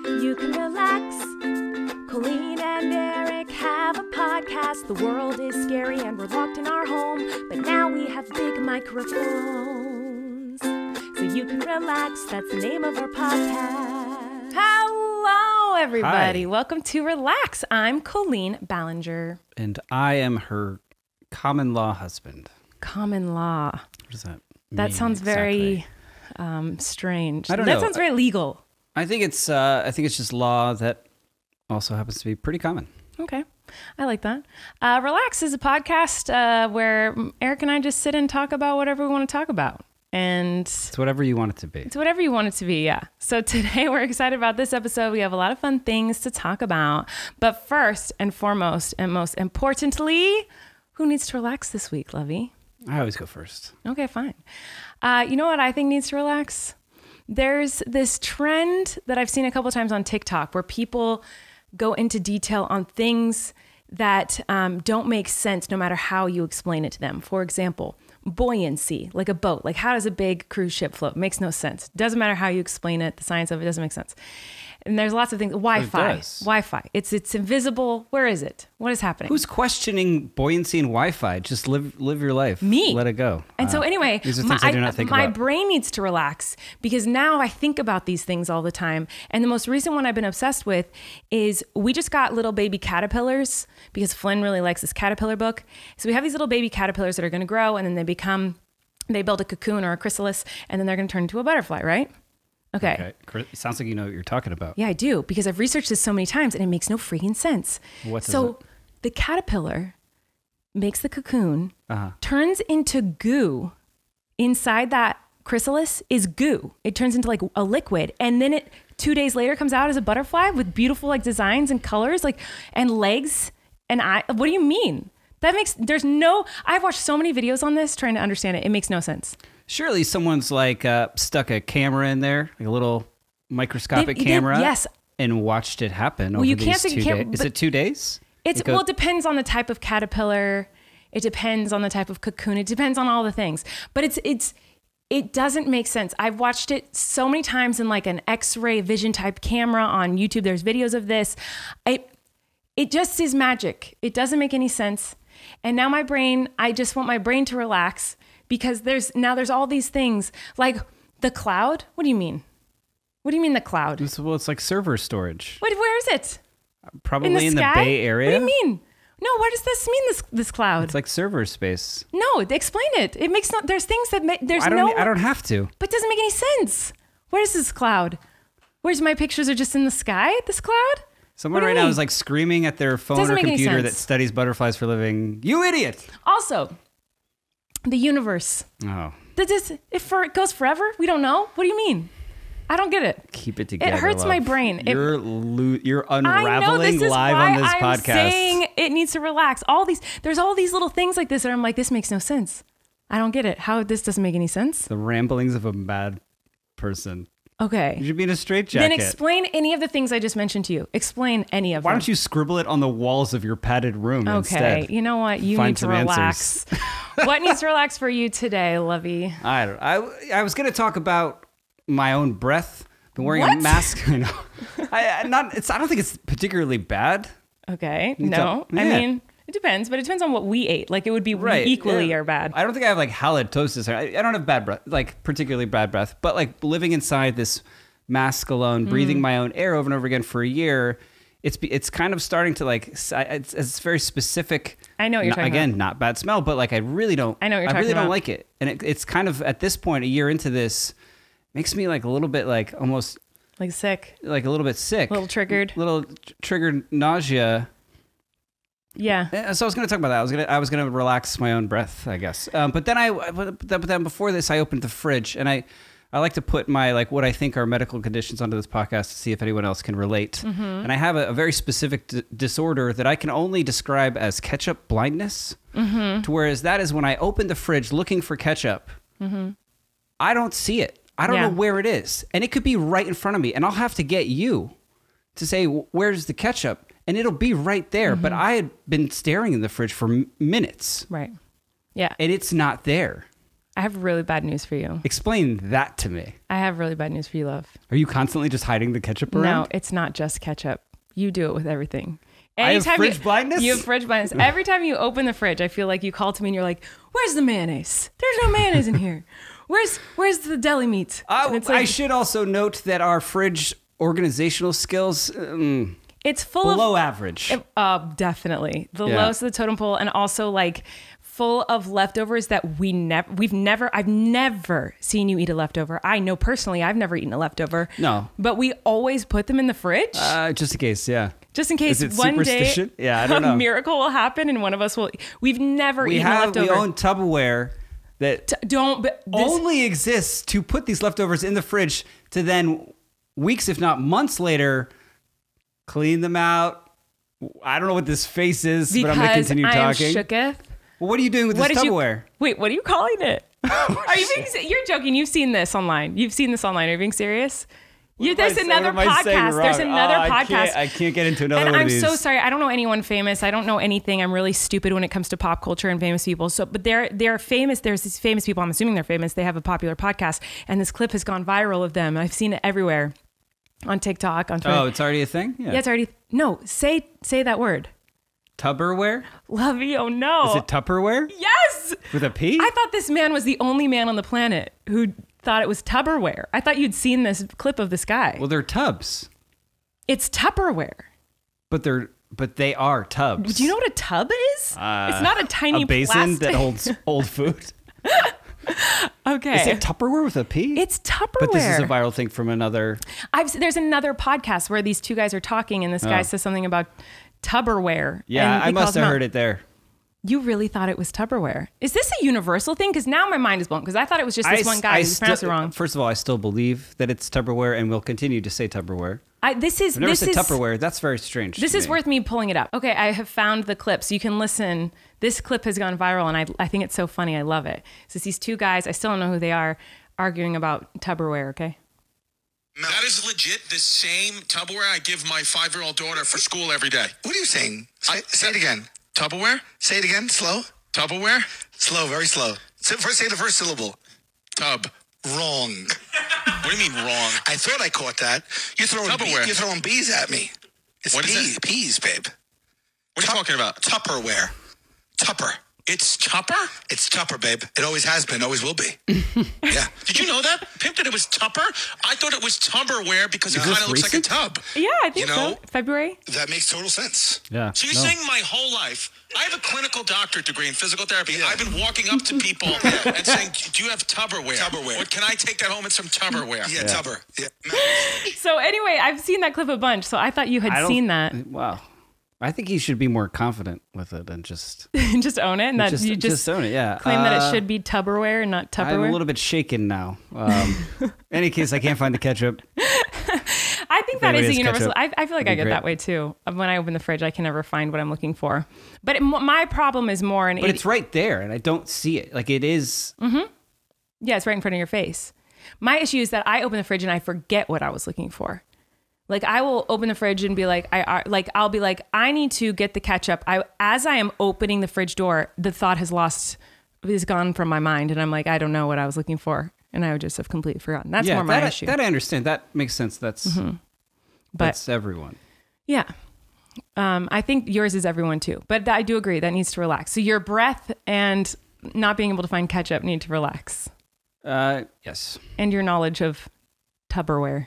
You can relax. Colleen and Erik have a podcast. The world is scary and we're locked in our home, but now we have big microphones, so you can relax. That's the name of our podcast. Hello, everybody. Hi. Welcome to Relax. I'm Colleen Ballinger. And I am her common law husband. Common law. What does that mean? That sounds very strange. That sounds very legal. I think it's just law that also happens to be pretty common. Okay. I like that. Relax is a podcast where Erik and I just sit and talk about whatever we want to talk about. And it's whatever you want it to be. It's whatever you want it to be, yeah. So today we're excited about this episode. We have a lot of fun things to talk about. But first and foremost, and most importantly, who needs to relax this week, Lovey? I always go first. Okay, fine. You know what I think needs to relax? There's this trend that I've seen a couple times on TikTok where people go into detail on things that don't make sense no matter how you explain it to them. For example, buoyancy, like a boat. Like, how does a big cruise ship float? Makes no sense. Doesn't matter how you explain it. The science of it doesn't make sense. And there's lots of things. Wi-Fi. It's invisible. Where is it? What is happening? Who's questioning buoyancy and Wi-Fi? Just live your life. Me. Let it go. And so anyway, these are things I do not think my about. brain needs to relax because now I think about these things all the time. And the most recent one I've been obsessed with is we just got little baby caterpillars because Flynn really likes this caterpillar book. So we have these little baby caterpillars that are going to grow, and then they build a cocoon or a chrysalis, and then they're going to turn into a butterfly, right? Okay. It sounds like you know what you're talking about. Yeah, I do, because I've researched this so many times and it makes no freaking sense. The caterpillar makes the cocoon, turns into goo. Inside that chrysalis is goo. It turns into like a liquid, and then it 2 days later comes out as a butterfly with beautiful like designs and colors, like, and legs and eye. What do you mean? I've watched so many videos on this trying to understand it. It makes no sense. Surely someone's like stuck a camera in there, like a little microscopic camera, yes, and watched it happen over these 2 days. Is it 2 days? It depends on the type of caterpillar. It depends on the type of cocoon. It depends on all the things. But it doesn't make sense. I've watched it so many times in like an X-ray vision type camera on YouTube. There's videos of this. It just is magic. It doesn't make any sense. And now I just want my brain to relax. Because there's all these things like the cloud. What do you mean? What do you mean the cloud? Well, it's like server storage. Where is it? Probably in the Bay Area. What do you mean? No, what does this mean? This cloud? It's like server space. No, explain it. It makes no. There's things that I don't have to. But it doesn't make any sense. Where's this cloud? Where's my pictures are just in the sky? This cloud? Someone right now is like screaming at their phone or computer that studies butterflies for a living. You idiot! Also, the universe. Oh. It goes forever? We don't know? What do you mean? I don't get it. Keep it together. It hurts my brain. You're unraveling live on this podcast. I'm saying it needs to relax. There's all these little things like this that I'm like, this makes no sense. I don't get it. How this doesn't make any sense. The ramblings of a mad person. Okay. You should be in a straitjacket. Then explain any of the things I just mentioned to you. Explain any of them. Why don't you scribble it on the walls of your padded room instead? Okay. You know what? You need to relax. What needs to relax for you today, Lovey? I was going to talk about my own breath. Been wearing a mask. I know. I don't think it's particularly bad. Okay. No. I mean, it depends, but it depends on what we ate. Like, it would be equally or bad. I don't think I have like halitosis. I don't have bad breath, like particularly bad breath, but like living inside this mask alone, breathing my own air over and over again for a year, it's kind of starting to like, it's very specific. I know what you're talking about. Again, not bad smell, but like I really don't like it. And it's kind of at this point, a year into this, makes me like a little bit like almost like sick, like a little bit sick, little triggered nausea. Yeah. So I was going to talk about that. I was going to relax my own breath, I guess. But then before this, I opened the fridge, and I like to put my like what I think are medical conditions onto this podcast to see if anyone else can relate. Mm-hmm. And I have a very specific disorder that I can only describe as ketchup blindness. Mm-hmm. To whereas that is when I open the fridge looking for ketchup, I don't see it. I don't know where it is, and it could be right in front of me, and I'll have to get you to say where's the ketchup. And it'll be right there. But I had been staring in the fridge for minutes. Right. Yeah. And it's not there. I have really bad news for you. Explain that to me. I have really bad news for you, love. Are you constantly just hiding the ketchup around? No, it's not just ketchup. You do it with everything. I have fridge blindness? You have fridge blindness. Every time you open the fridge, I feel like you call to me and you're like, where's the mayonnaise? There's no mayonnaise in here. Where's the deli meat? I should also note that our fridge organizational skills, it's full below average. Definitely. The lowest of the totem pole, and also like full of leftovers that I've never seen you eat a leftover. I know personally I've never eaten a leftover. No. But we always put them in the fridge. Just in case, yeah. Just in case one day I don't know. A miracle will happen and one of us will. We've never eaten a leftover. We own Tupperware that only exists to put these leftovers in the fridge to then weeks, if not months later, clean them out. I don't know what this face is, but I'm going to continue talking. Shooketh. Well, what are you doing with this Tupperware? Wait, what are you calling it? Are you being? You're joking. You've seen this online. You've seen this online. Are you being serious? There's another podcast. There's another podcast. I can't get into another one of these. these. I'm so sorry. I don't know anyone famous. I don't know anything. I'm really stupid when it comes to pop culture and famous people. But they're famous. There's these famous people. I'm assuming they're famous. They have a popular podcast, and this clip has gone viral of them. I've seen it everywhere, on TikTok, on Twitter. Oh, it's already a thing? Yeah, it's already. No, say that word. Tupperware? Lovey, oh no. Is it Tupperware? Yes! With a P? I thought this man was the only man on the planet who thought it was Tupperware. I thought you'd seen this clip of this guy. Well, they're tubs. It's Tupperware. But they are tubs. Do you know what a tub is? It's not a tiny basin that holds old food. Okay. Is it Tupperware with a P? It's Tupperware. But this is a viral thing from another. There's another podcast where these two guys are talking and this guy says something about Tupperware. Yeah, I must have heard it there. You really thought it was Tupperware. Is this a universal thing? Because now my mind is blown. Because I thought it was just this one guy who pronounced it wrong. First of all, I still believe that it's Tupperware and will continue to say Tupperware. I've never said Tupperware. That's very strange. This is worth me pulling it up. Okay, I have found the clip, so you can listen. This clip has gone viral, and I think it's so funny. I love it. So it's these two guys, I still don't know who they are, arguing about Tupperware, okay? That is legit the same Tupperware I give my 5-year-old daughter for school every day. What are you saying? Say it again. Tupperware? Say it again, slow. Tupperware? Slow, very slow. First, say the first syllable. Tub. Wrong. What do you mean wrong? I thought I caught that. You're throwing bees at me. It's what is it? Peas, babe. What are you talking about? Tupperware. Tupper. It's Tupper? It's Tupper, babe. It always has been, always will be. Yeah. Did you know that? Pimp, that it was Tupper? I thought it was Tupperware because it kind of looks like a tub. Yeah, I think so. February? That makes total sense. Yeah. So you're saying my whole life, I have a clinical doctorate degree in physical therapy. Yeah. I've been walking up to people and saying, do you have Tupperware? Tupperware. Or can I take that home and some Tupperware? Yeah, Tupper. Yeah. So anyway, I've seen that clip a bunch, so I thought you had seen that. Wow. I think he should be more confident with it and just just own it, and that you just own it. Yeah, claim that it should be Tupperware and not Tupperware. I'm a little bit shaken now. Any case, I can't find the ketchup. I think that is a universal. I feel like I get that way too. When I open the fridge, I can never find what I'm looking for. But my problem is more But it's right there, and I don't see it. Like it is. Mm-hmm. Yeah, it's right in front of your face. My issue is that I open the fridge and I forget what I was looking for. Like I will open the fridge and be like, I'll be like, I need to get the ketchup. As I am opening the fridge door, the thought is gone from my mind, and I'm like, I don't know what I was looking for, and I would just have completely forgotten. That's more my issue. That I understand. That makes sense. That's that's everyone. Yeah, I think yours is everyone too. But I do agree that needs to relax. So your breath and not being able to find ketchup need to relax. Yes. And your knowledge of Tupperware.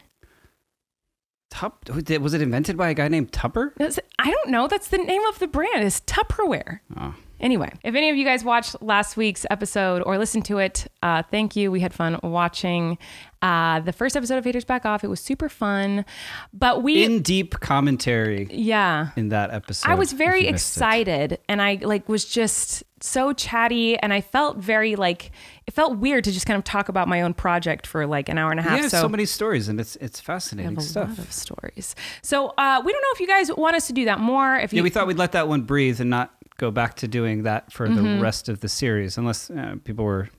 Was it invented by a guy named Tupper? I don't know. That's the name of the brand. It's Tupperware. Oh. Anyway, if any of you guys watched last week's episode or listened to it, thank you. We had fun watching the first episode of Haters Back Off. It was super fun. But in deep commentary. Yeah. In that episode. I was very excited, and I was just so chatty, and I felt very it felt weird to just kind of talk about my own project for an hour and a half. Yeah, so many stories, and it's fascinating stuff. A lot of stories. So we don't know if you guys want us to do that more. We thought we'd let that one breathe and not go back to doing that for the rest of the series, unless people were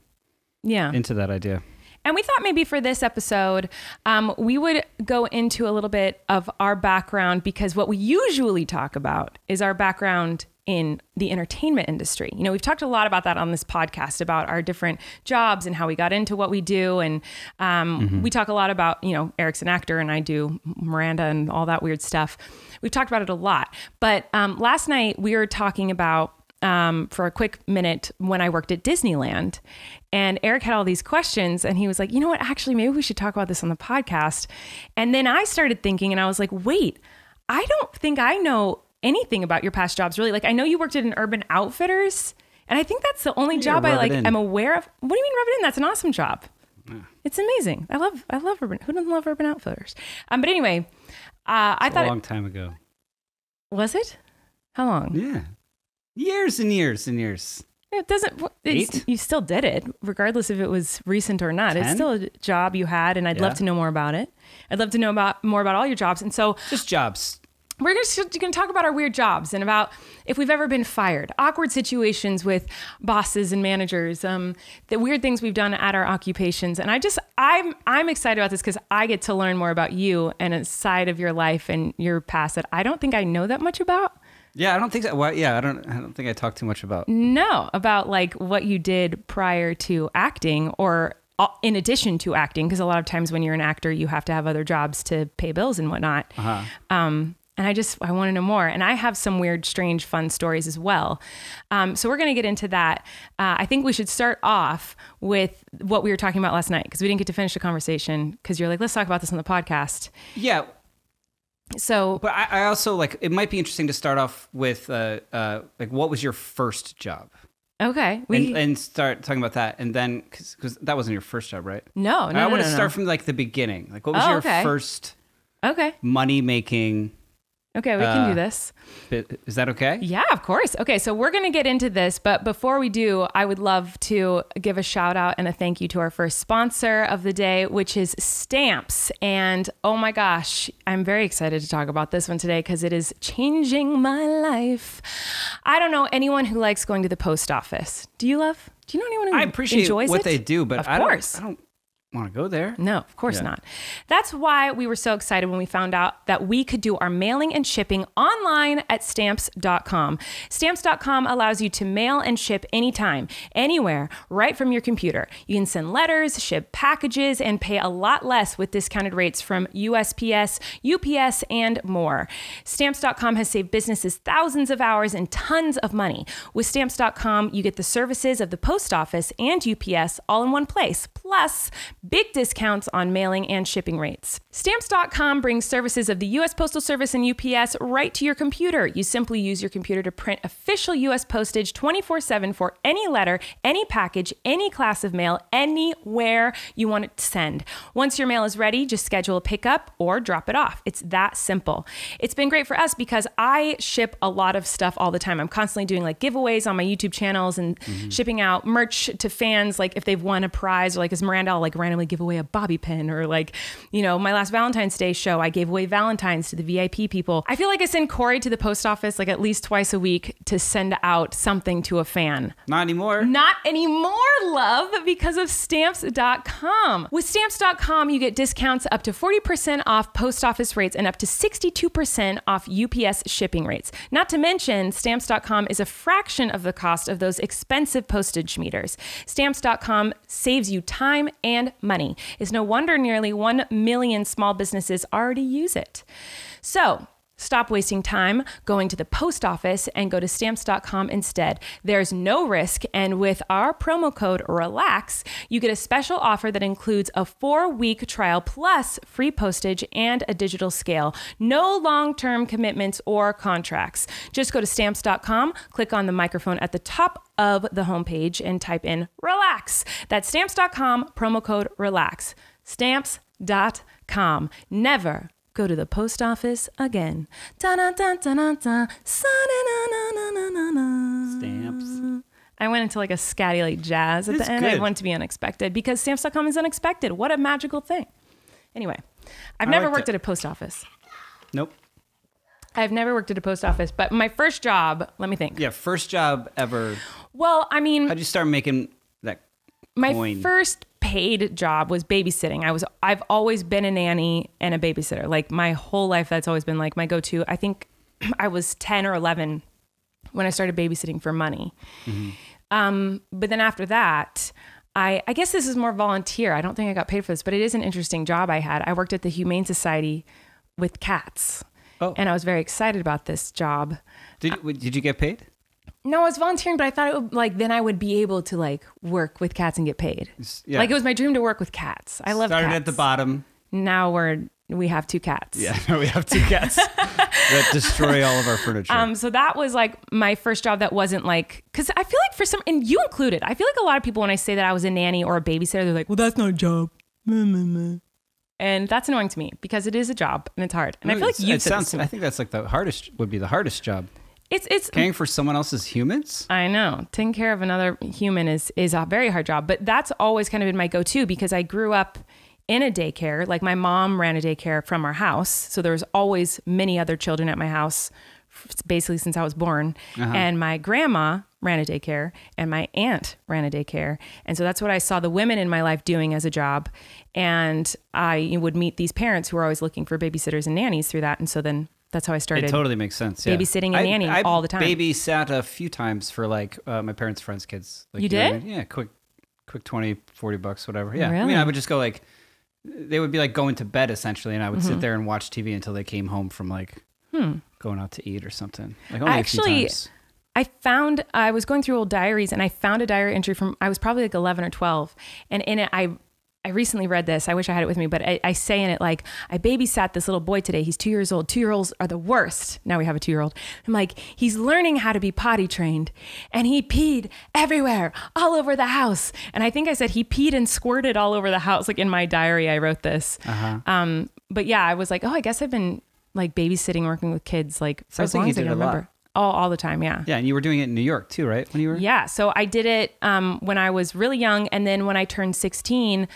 into that idea. And we thought maybe for this episode, we would go into a little bit of our background, because what we usually talk about is our background in the entertainment industry. You know, we've talked a lot about that on this podcast, about our different jobs and how we got into what we do. And we talk a lot about, you know, Eric's an actor and I do Miranda and all that weird stuff. We've talked about it a lot. But last night we were talking about, for a quick minute, when I worked at Disneyland, and Erik had all these questions and he was like, you know what, actually, maybe we should talk about this on the podcast. And then I started thinking and I was like, wait, I don't think I know anything about your past jobs, really. Like, I know you worked at an Urban Outfitters, and I think that's the only job I am aware of. What do you mean rub it in? That's an awesome job. Yeah. It's amazing. I love Urban. Who doesn't love Urban Outfitters? But anyway, I thought a long time ago. Was it? How long? Yeah, years and years and years. It doesn't. You still did it, regardless if it was recent or not. 10? It's still a job you had, and I'd love to know more about it. I'd love to know more about all your jobs, and so just jobs. We're going to talk about our weird jobs and about if we've ever been fired, awkward situations with bosses and managers, the weird things we've done at our occupations. And I'm excited about this because I get to learn more about you and a side of your life and your past that I don't think I know that much about. Yeah, I don't think so. Well, yeah, I don't think I talk too much about. No, about like what you did prior to acting or in addition to acting, because a lot of times when you're an actor, you have to have other jobs to pay bills and whatnot. And I want to know more. And I have some weird, strange, fun stories as well. So we're going to get into that. I think we should start off with what we were talking about last night, because we didn't get to finish the conversation, because you're like, let's talk about this on the podcast. Yeah. So, but I also like, it might be interesting to start off with like, what was your first job? Okay. And start talking about that. And then, because that wasn't your first job, right? No. I want to start from like the beginning. Like, what was your first money making? Okay, we can do this. Is that okay? Yeah, of course. Okay, so we're going to get into this, but before we do, I would love to give a shout out and a thank you to our first sponsor of the day, which is Stamps. And oh my gosh, I'm very excited to talk about this one today because it is changing my life. I don't know anyone who likes going to the post office. Do you know anyone who I appreciate enjoys what it? they do, but I don't want to go there. No, of course not. That's why we were so excited when we found out that we could do our mailing and shipping online at stamps.com. Stamps.com allows you to mail and ship anytime, anywhere, right from your computer. You can send letters, ship packages, and pay a lot less with discounted rates from USPS, UPS, and more. Stamps.com has saved businesses thousands of hours and tons of money. With Stamps.com, you get the services of the post office and UPS all in one place, plus big discounts on mailing and shipping rates. Stamps.com brings services of the U.S. Postal Service and UPS right to your computer. You simply use your computer to print official U.S. postage 24/7 for any letter, any package, any class of mail, anywhere you want it to send. Once your mail is ready, just schedule a pickup or drop it off. It's that simple. It's been great for us because I ship a lot of stuff all the time. I'm constantly doing like giveaways on my YouTube channels and shipping out merch to fans, like if they've won a prize, or like as Miranda, I'll like randomly give away a bobby pin, or like, you know, my last Valentine's Day show, I gave away Valentines to the VIP people. I feel like I send Corey to the post office like at least twice a week to send out something to a fan. Not anymore. Not anymore, love, because of Stamps.com. With Stamps.com, you get discounts up to 40% off post office rates and up to 62% off UPS shipping rates. Not to mention, Stamps.com is a fraction of the cost of those expensive postage meters. Stamps.com saves you time and money. It's no wonder nearly 1 million small businesses already use it. So stop wasting time going to the post office and go to Stamps.com instead. There's no risk, and with our promo code RELAX, you get a special offer that includes a 4-week trial plus free postage and a digital scale. No long-term commitments or contracts. Just go to Stamps.com, click on the microphone at the top of the homepage and type in RELAX. That's Stamps.com, promo code RELAX. Stamps.com. Never go to the post office again. Stamps. I went into like a scatty like jazz at the end. Good. I want it to be unexpected because Stamps.com is unexpected. What a magical thing. Anyway, I've never worked at a post office. Nope. I've never worked at a post office, but my first job, let me think. Yeah, first job ever. Well, I mean, How'd you start making that My coin. first paid job was babysitting. I've always been a nanny and a babysitter. Like my whole life, that's always been like my go-to. I think I was 10 or 11 when I started babysitting for money. But then after that, I guess this is more volunteer. I don't think I got paid for this, but it is an interesting job I had. I worked at the Humane Society with cats. Oh. And I was very excited about this job. Did you get paid? No, I was volunteering, but I thought it would, like, then I would be able to like work with cats and get paid. Yeah. Like it was my dream to work with cats. I love cats. Started at the bottom. Now we have 2 cats. Yeah, we have 2 cats that destroy all of our furniture. So that was like my first job that wasn't like, because I feel like and you included, I feel like a lot of people when I say that I was a nanny or a babysitter, they're like, well, that's not a job. And that's annoying to me because it is a job and it's hard. And I feel like you said this to me. I think that's like would be the hardest job. It's caring for someone else's humans. I know. Taking care of another human is a very hard job, but that's always kind of been my go-to because I grew up in a daycare. Like my mom ran a daycare from our house. So there was always many other children at my house, basically since I was born. And my grandma ran a daycare and my aunt ran a daycare. And so that's what I saw the women in my life doing as a job. And I would meet these parents who were always looking for babysitters and nannies through that. And so then that's how I started. It totally makes sense. Yeah. Babysitting and nannying all the time. I babysat a few times for like my parents' friends' kids. Like, you did? Know, yeah, quick $20, $40, whatever. Yeah. Really? I mean, I would just go like, they would be like going to bed essentially, and I would sit there and watch TV until they came home from like going out to eat or something. Like only a few times. I was going through old diaries and I found a diary entry from, I was probably like 11 or 12. And in it, I recently read this. I wish I had it with me, but I say in it, like, I babysat this little boy today. He's 2 years old. 2-year-olds are the worst. Now we have a 2-year-old. I'm like, he's learning how to be potty trained and he peed everywhere, all over the house. And I think I said he peed and squirted all over the house. Like in my diary, I wrote this. But yeah, I was like, oh, I guess I've been like babysitting, working with kids, like for as long as I can remember. All the time, yeah. Yeah, and you were doing it in New York too, right? When you were? Yeah, so I did it when I was really young, and then when I turned 16,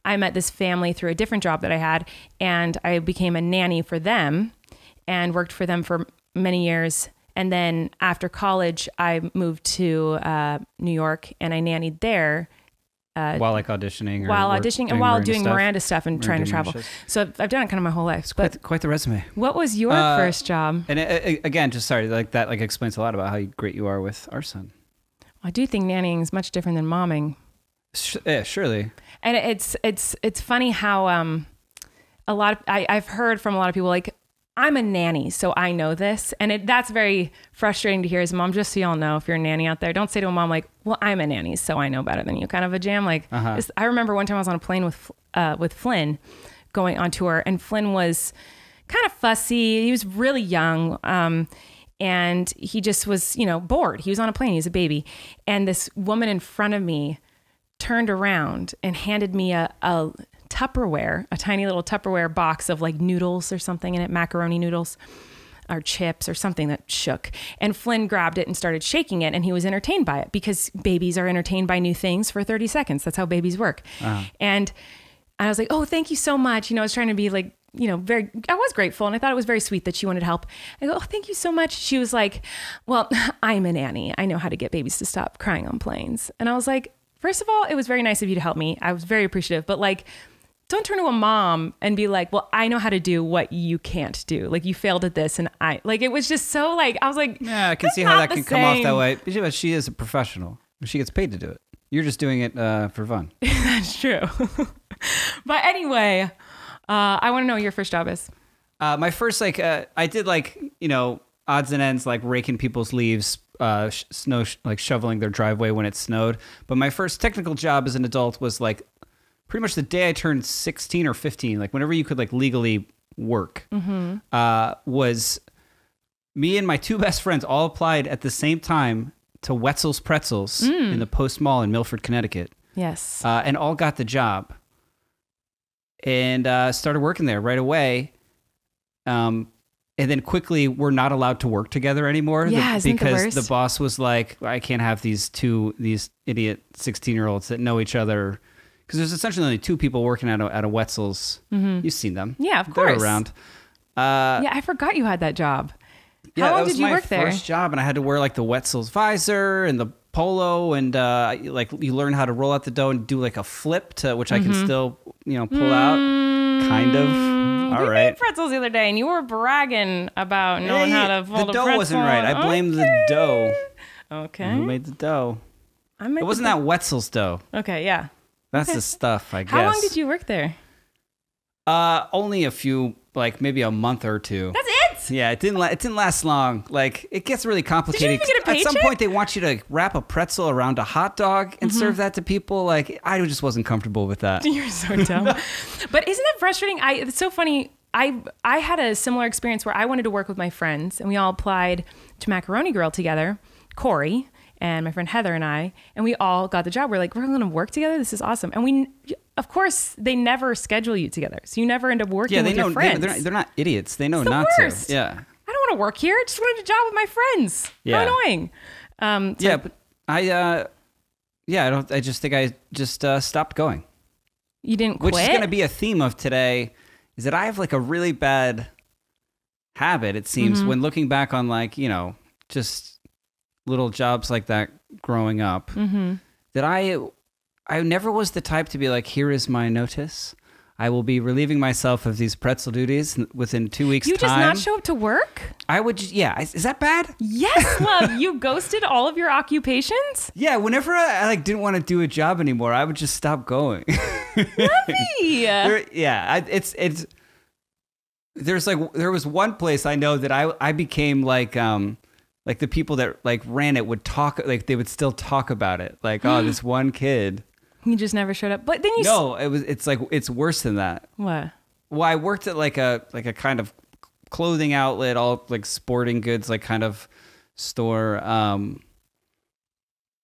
I met this family through a different job that I had, and I became a nanny for them and worked for them for many years. And then after college, I moved to New York, and I nannied there. While like auditioning? And while doing Miranda stuff and trying to travel. So I've done it kind of my whole life. It's quite the resume. What was your first job? And again, just sorry, like that like explains a lot about how great you are with our son. I do think nannying is much different than momming. Yeah, surely. And it's funny how I've heard from a lot of people like, I'm a nanny, so I know this. And that's very frustrating to hear as a mom. Just so y'all know, if you're a nanny out there, don't say to a mom like, well, I'm a nanny, so I know better than you, kind of a jam. Like, I remember one time I was on a plane with Flynn going on tour, and Flynn was kind of fussy. He was really young. And he just was, bored. He was on a plane. He was a baby. And this woman in front of me turned around and handed me a Tupperware, a tiny little Tupperware box of like noodles or something in it, macaroni noodles or chips or something that shook. And Flynn grabbed it and started shaking it, and he was entertained by it because babies are entertained by new things for 30 seconds. That's how babies work. And I was like, oh, thank you so much. I was trying to be like, I was grateful, and I thought it was very sweet that she wanted help. I go, oh, thank you so much. She was like, well, I'm a nanny. I know how to get babies to stop crying on planes. And I was like, first of all, it was very nice of you to help me. I was very appreciative, but like, don't turn to a mom and be like, well, I know how to do what you can't do. Like, you failed at this. And it was just so like, I was like, yeah, I can see how that can come off that way. But she is a professional. She gets paid to do it. You're just doing it for fun. That's true. But anyway, I want to know what your first job is. My first, I did odds and ends, like raking people's leaves, snow, like shoveling their driveway when it snowed. But my first technical job as an adult was like pretty much the day I turned 16 or 15, like whenever you could like legally work, was me and my 2 best friends all applied at the same time to Wetzel's Pretzels in the Post Mall in Milford, Connecticut. Yes. And all got the job and started working there right away. And then quickly, we're not allowed to work together anymore because the boss was like, I can't have these idiot 16-year-olds that know each other. Because there's essentially only 2 people working at a Wetzel's. You've seen them. Yeah, of course. They're around. Yeah, I forgot you had that job. How long did you work there? That was my first job, and I had to wear like the Wetzel's visor and the polo, and like you learn how to roll out the dough and do like a flip to which I can still pull out, kind of. All you right. made pretzels the other day, and you were bragging about knowing how to fold a pretzel. The dough wasn't right. I blame the dough. Okay. Who made the dough? It wasn't that Wetzel's dough. Okay, yeah. That's the stuff, I guess. How long did you work there? Only a few, like maybe a month or two. That's it? Yeah, it didn't last long. Like, it gets really complicated. Did you even get a paycheck? At some point, they want you to wrap a pretzel around a hot dog and serve that to people. Like, I just wasn't comfortable with that. You're so dumb. But isn't it frustrating? It's so funny. I had a similar experience where I wanted to work with my friends, and we all applied to Macaroni Girl together, Corey and my friend Heather and I, and we all got the job. We're like, we're going to work together. This is awesome. And of course, they never schedule you together, so you never end up working with your friends. They're not idiots. They know it's the not worst. to. Yeah. I don't want to work here. I just wanted a job with my friends. Yeah. How annoying. But I just think I just stopped going. You didn't quit? Which is going to be a theme of today, is that I have like a really bad habit, it seems, when looking back on like, just little jobs like that growing up, that I never was the type to be like, here is my notice. I will be relieving myself of these pretzel duties within 2 weeks' time. You just not show up to work? I would, Is that bad? Yes, love. You ghosted all of your occupations? Yeah, whenever I like didn't want to do a job anymore, I would just stop going. Lovey. There was one place I know that I became like the people that like ran it would talk, like they would still talk about it. Like, oh, this one kid. He just never showed up. But then it's worse than that. What? Well, I worked at like a kind of clothing outlet, all like sporting goods, like kind of store,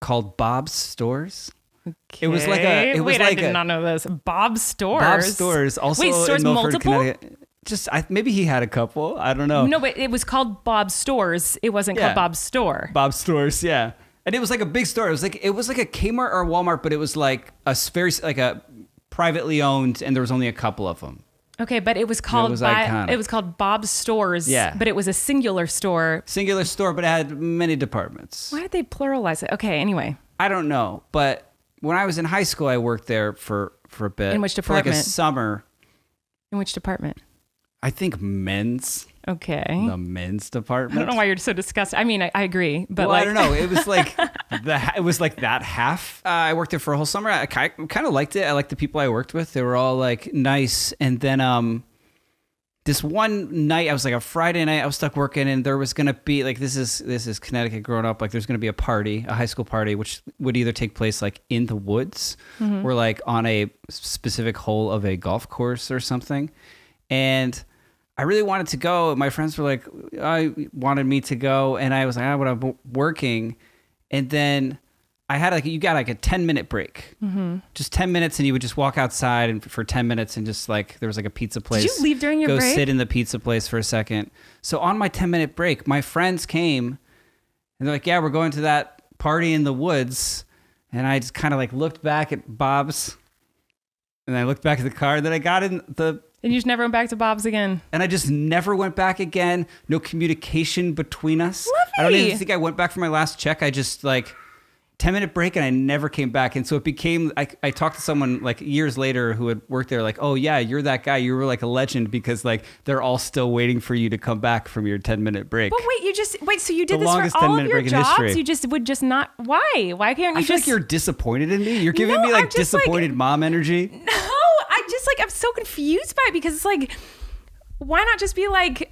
called Bob's Stores. Okay. It was like I did not know this. Bob's Stores. Bob's Stores. Also stores in Milford, multiple? Connecticut. Maybe he had a couple. I don't know. No, but it was called Bob's Stores. It wasn't called Bob's Store. Bob's Stores, yeah. And it was like a big store. It was like a Kmart or a Walmart, but it was like a very like a privately owned, and there was only a couple of them. Okay, but it was called it was called Bob's Stores. Yeah. But it was a singular store. Singular store, but it had many departments. Why did they pluralize it? Okay, anyway. I don't know, but when I was in high school, I worked there for a bit. In which department? For like a summer. In which department? I think men's. Okay. The men's department. I don't know why you're so disgusted. I mean, I agree, but I don't know. It was like that half. I worked there for a whole summer. I kind of liked it. I liked the people I worked with. They were all like nice. And then this one night, I was like a Friday night. I was stuck working, and there was gonna be like this is Connecticut growing up. Like there's gonna be a party, a high school party, which would either take place like in the woods or like on a specific hole of a golf course or something, and I really wanted to go. My friends were like, I wanted me to go. And I was like, but I'm working. And then I had you got like a 10-minute break, just 10 minutes. And you would just walk outside and for 10 minutes and just like, there was like a pizza place. Did you leave during your break? Go sit in the pizza place for a second. So on my 10-minute break, my friends came and they're like, yeah, we're going to that party in the woods. And I just kind of like looked back at Bob's and I looked back at the car. And then I got in And you just never went back to Bob's again? And I just never went back again. No communication between us. Lovely. I don't even think I went back for my last check. I just 10-minute break and I never came back. And so it became, I talked to someone like years later who had worked there like, oh yeah, you're that guy. You were like a legend because like they're all still waiting for you to come back from your 10-minute break. But so you did this for all of your jobs? You just would just not, why? Why can't you I feel like you're disappointed in me. You're giving me like disappointed mom energy. No, I'm so confused by it because it's like, why not just be like,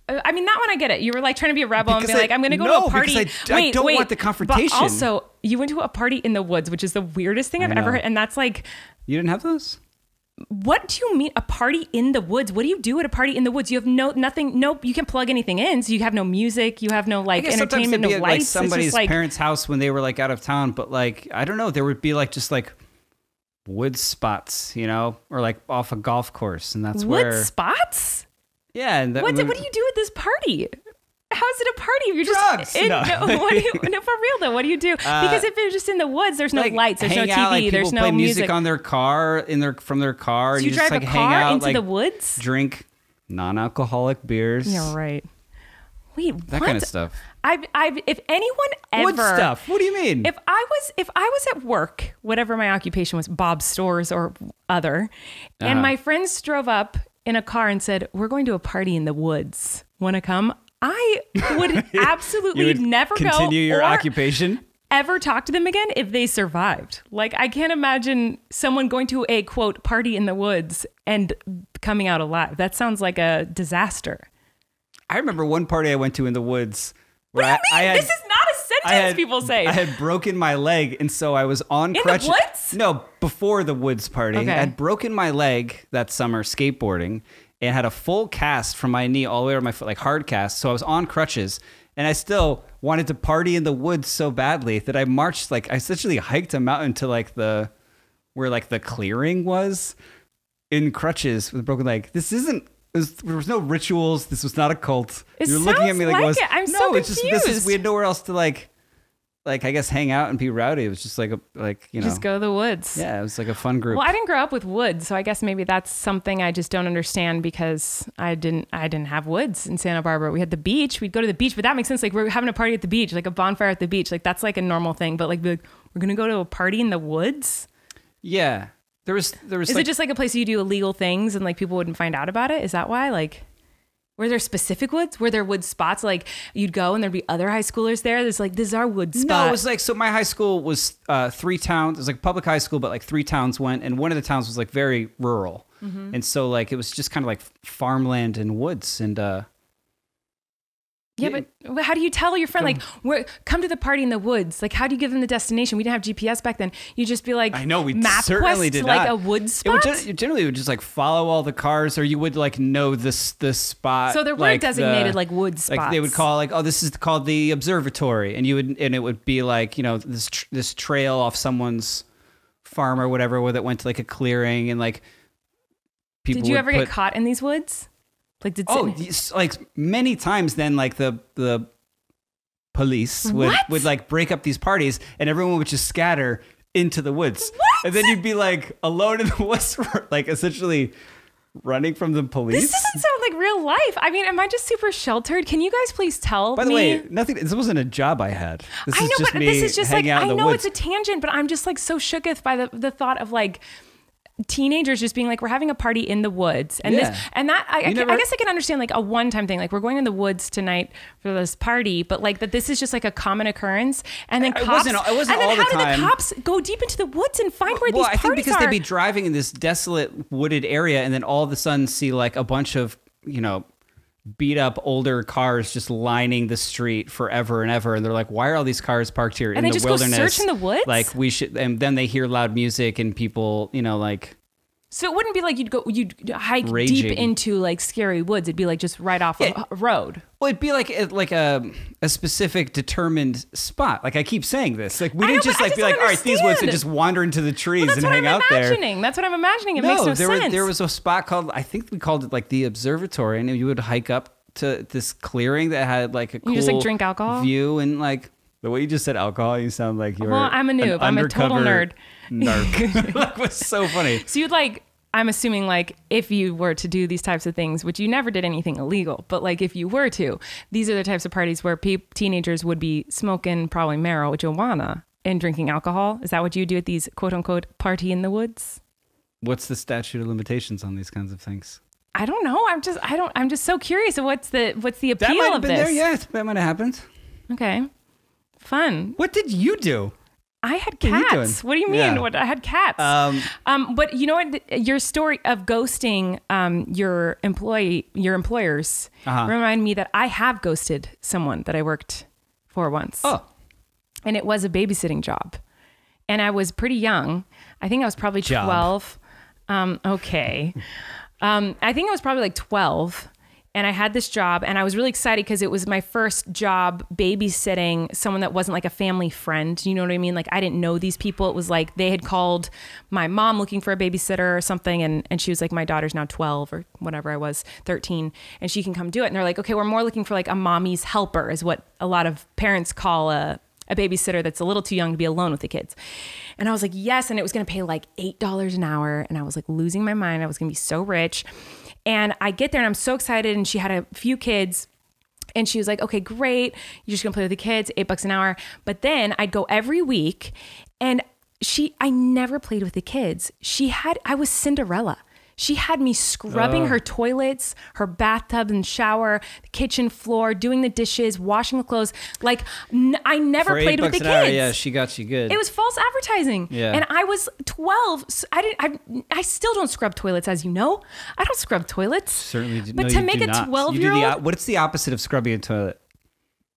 I mean, that one I get it. You were like trying to be a rebel and be like, I'm going to go to a party. I don't want the confrontation. But also, you went to a party in the woods, which is the weirdest thing I've ever heard. And that's like... You didn't have those? What do you mean a party in the woods? What do you do at a party in the woods? You have nothing, you can't plug anything in. So you have no music, you have no like entertainment, no lights. Like somebody's parents' house when they were like out of town. But like, I don't know, there would be like just like wood spots, or like off a golf course. And that's where... Wood spots? Yeah. And what do you do at this party? How is it a party if you're drugs? Just no, for real though, what do you do? Because if you're just in the woods, there's no lights, there's no TV, out, there's no play music on their car from their car. So you drive just, a hang car out, into the woods, drink non-alcoholic beers. Yeah, right. Wait, that what? kind of stuff. If anyone ever Wood stuff. What do you mean? If I was at work, whatever my occupation was, Bob's Stores or other, and my friends drove up in a car and said, "We're going to a party in the woods. Want to come?" I would absolutely You would never continue your occupation. Ever talk to them again if they survived. Like, I can't imagine someone going to a quote party in the woods and coming out alive. That sounds like a disaster. I remember one party I went to in the woods. Where What do you mean? This is not a sentence people say. I had broken my leg, and so I was on crutches. In the woods? No, before the woods party. Okay. I had broken my leg that summer skateboarding and had a full cast from my knee all the way to my foot, like hard cast. So I was on crutches, and I still wanted to party in the woods so badly that I marched, like I essentially hiked a mountain to like where like the clearing was in crutches with a broken leg. This isn't. There was no rituals. This was not a cult. You're looking at me like it was. I'm so confused. It's just we had nowhere else to like I guess hang out and be rowdy. It was just just go to the woods. Yeah, it was like a fun group. Well, I didn't grow up with woods, so I guess maybe that's something I just don't understand because I didn't have woods in Santa Barbara. We had the beach. We'd go to the beach, but that makes sense. Like we're having a party at the beach, like a bonfire at the beach. Like that's like a normal thing. But like we're gonna go to a party in the woods. Yeah. There was. Is it just like a place you do illegal things and like people wouldn't find out about it? Is that why? Like, were there specific woods? Were there wood spots? Like you'd go and there'd be other high schoolers there. There's like, this is our wood spot. No, it was like, so my high school was 3 towns. It was like public high school, but like 3 towns went, and one of the towns was like very rural. Mm-hmm. And so like, it was just kind of like farmland and woods and, yeah, but how do you tell your friend, come to the party in the woods? Like, how do you give them the destination? We didn't have GPS back then. You just be like, I know, we map certainly quest did to not. like a wood spot? You generally would just like follow all the cars, or you would like know the spot. So there were designated like wood spots. Like they would call like, oh, this is called the observatory. And it would be like, you know, this trail off someone's farm or whatever, where that went to like a clearing and like people Did you ever get caught in these woods? Like like many times then like the police would like break up these parties and everyone would just scatter into the woods. What? And then you'd be like alone in the woods, like essentially running from the police. This doesn't sound like real life. I mean, am I just super sheltered? Can you guys please tell me? By the way, this wasn't a job I had. This is just like, I know it's a tangent, but I'm just like so shooketh by the thought of like teenagers just being like, we're having a party in the woods, and I guess I can understand like a one-time thing, like we're going in the woods tonight for this party, but like that this is just like a common occurrence, and then cops, it wasn't all the time. How did the cops go deep into the woods and find where these parties are? I think because they'd be driving in this desolate wooded area, and then all of a sudden see like a bunch of, you know, beat up older cars just lining the street forever and ever, and they're like, why are all these cars parked here in the wilderness? And they just go search in the woods? Like we should, and then they hear loud music and people, you know, like. So it wouldn't be like you'd hike raging deep into like scary woods. It'd be like just right off a road. Well, it'd be like a specific determined spot. Like I keep saying this, like we didn't just like be like, all right, these woods, and just wander into the trees and hang out there. That's what I'm imagining. It makes no sense. There was a spot called, I think we called it like the observatory, and you would hike up to this clearing that had like a cool just like drink alcohol view, and like the way you just said alcohol, you sound like you're. Well, I'm a noob. I'm a total nerd. Narc. That was so funny. So you'd like. I'm assuming like if you were to do these types of things, which you never did anything illegal, but like if you were to, these are the types of parties where teenagers would be smoking probably marijuana and drinking alcohol. Is that what you do at these quote unquote party in the woods? What's the statute of limitations on these kinds of things? I don't know. I'm just so curious of what's the appeal of this. That might have been there. Yeah, that might have happened. Okay. Fun. What did you do? I had cats. What do you mean? Yeah. I had cats. But you know what? Your story of ghosting your employers remind me that I have ghosted someone that I worked for once. Oh. And it was a babysitting job. And I was pretty young. I think I was probably 12. Okay. I think I was probably like 12. And I had this job, and I was really excited because it was my first job babysitting someone that wasn't like a family friend. You know what I mean? Like I didn't know these people. It was like they had called my mom looking for a babysitter or something. And she was like, my daughter's now 12 or whatever I was, 13, and she can come do it. And they're like, okay, we're more looking for like a mommy's helper is what a lot of parents call a babysitter that's a little too young to be alone with the kids. And I was like, yes. And it was going to pay like $8 an hour. And I was like losing my mind. I was going to be so rich. And I get there and I'm so excited. And she had a few kids And she was like, okay, great. You're just gonna play with the kids, $8 an hour. But then I'd go every week, and I never played with the kids. I was Cinderella. She had me scrubbing her toilets, her bathtub and shower, the kitchen floor, doing the dishes, washing the clothes. Like, I never played with the kids. Hour, yeah, she got you good. It was false advertising. Yeah. And I was 12. So I still don't scrub toilets, as you know. I don't scrub toilets. Certainly do. But to make a 12-year-old... What's the opposite of scrubbing a toilet?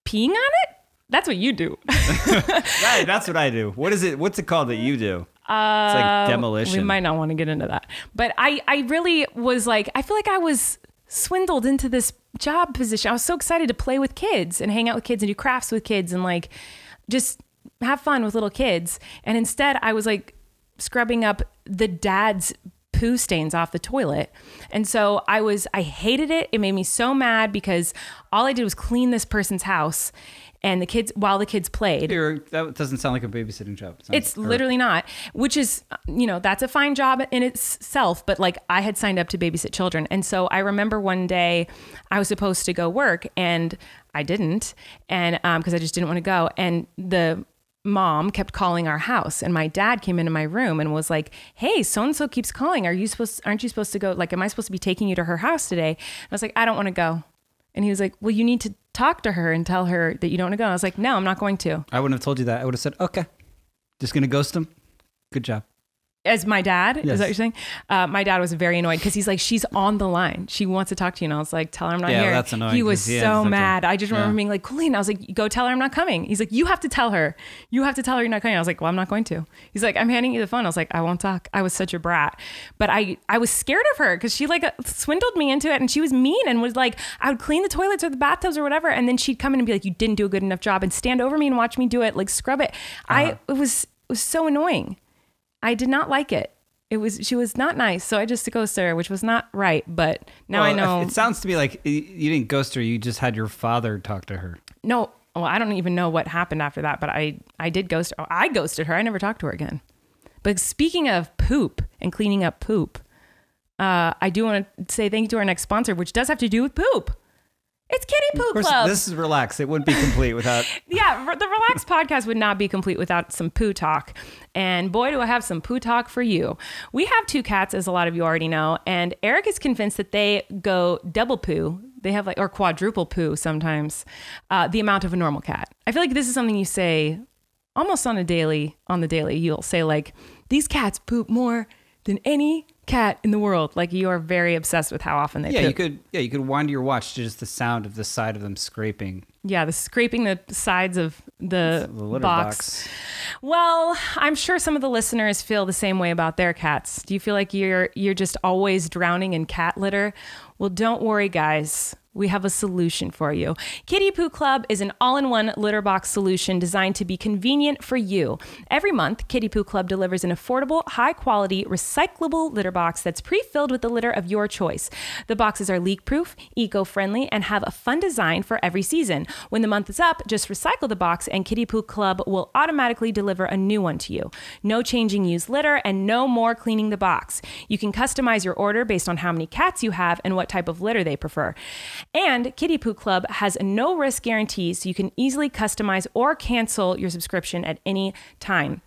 Peeing on it? That's what you do. Right, that's what I do. What is it? What's it called that you do? It's like demolition. We might not want to get into that. But I really was like, I feel like I was swindled into this job position. I was so excited to play with kids and hang out with kids and do crafts with kids and like just have fun with little kids. And instead I was like scrubbing up the dad's poo stains off the toilet. And so I hated it. It made me so mad because all I did was clean this person's house. And while the kids played. That doesn't sound like a babysitting job. It's literally not, which is, that's a fine job in itself. But like I had signed up to babysit children. And so I remember one day I was supposed to go work and I didn't. And because I just didn't want to go. And the mom kept calling our house. And my dad came into my room and was like, hey, so-and-so keeps calling. Aren't you supposed to go? Like, am I supposed to be taking you to her house today? And I was like, I don't want to go. And he was like, well, you need to talk to her and tell her that you don't want to go. And I was like, no, I'm not going to. I wouldn't have told you that. I would have said, okay, just going to ghost him. Good job. As my dad? Yes. Is that what you're saying? My dad was very annoyed because he's like, she's on the line. She wants to talk to you. And I was like, tell her I'm not here. Yeah, that's annoying. He was so mad. I just remember being like, Colleen, I was like, go tell her I'm not coming. He's like, you have to tell her. You have to tell her you're not coming. I was like, well, I'm not going to. He's like, I'm handing you the phone. I was like, I won't talk. I was such a brat. But I was scared of her because she like swindled me into it. And she was mean and was like, I would clean the toilets or the bathtubs or whatever. And then she'd come in and be like, you didn't do a good enough job, and stand over me and watch me do it, like scrub it. It was so annoying. I did not like it. She was not nice. So I just ghosted her, which was not right. But now I know. It sounds to me like you didn't ghost her. You just had your father talk to her. No. Well, I don't even know what happened after that, but I did ghost her. I ghosted her. I never talked to her again. But speaking of poop and cleaning up poop, I do want to say thank you to our next sponsor, which does have to do with poop. It's Kitty Poo Club. This is Relax. It wouldn't be complete without... Yeah, the Relax podcast would not be complete without some poo talk. And boy, do I have some poo talk for you. We have 2 cats, as a lot of you already know, and Erik is convinced that they go double poo. They have or quadruple poo sometimes, the amount of a normal cat. I feel like this is something you say almost on the daily. You'll say like, these cats poop more than any cat in the world. Like, you are very obsessed with how often they poop. You could wind your watch to just the sound of the side of them scraping. Yeah, the scraping the sides of the litter box. Well, I'm sure some of the listeners feel the same way about their cats. Do you feel like you're just always drowning in cat litter? Well, don't worry, guys. We have a solution for you. Kitty Poo Club is an all-in-one litter box solution designed to be convenient for you. Every month, Kitty Poo Club delivers an affordable, high-quality, recyclable litter box that's pre-filled with the litter of your choice. The boxes are leak-proof, eco-friendly, and have a fun design for every season. When the month is up, just recycle the box and Kitty Poo Club will automatically deliver a new one to you. No changing used litter and no more cleaning the box. You can customize your order based on how many cats you have and what type of litter they prefer. And Kitty Poo Club has a no-risk guarantee, so you can easily customize or cancel your subscription at any time.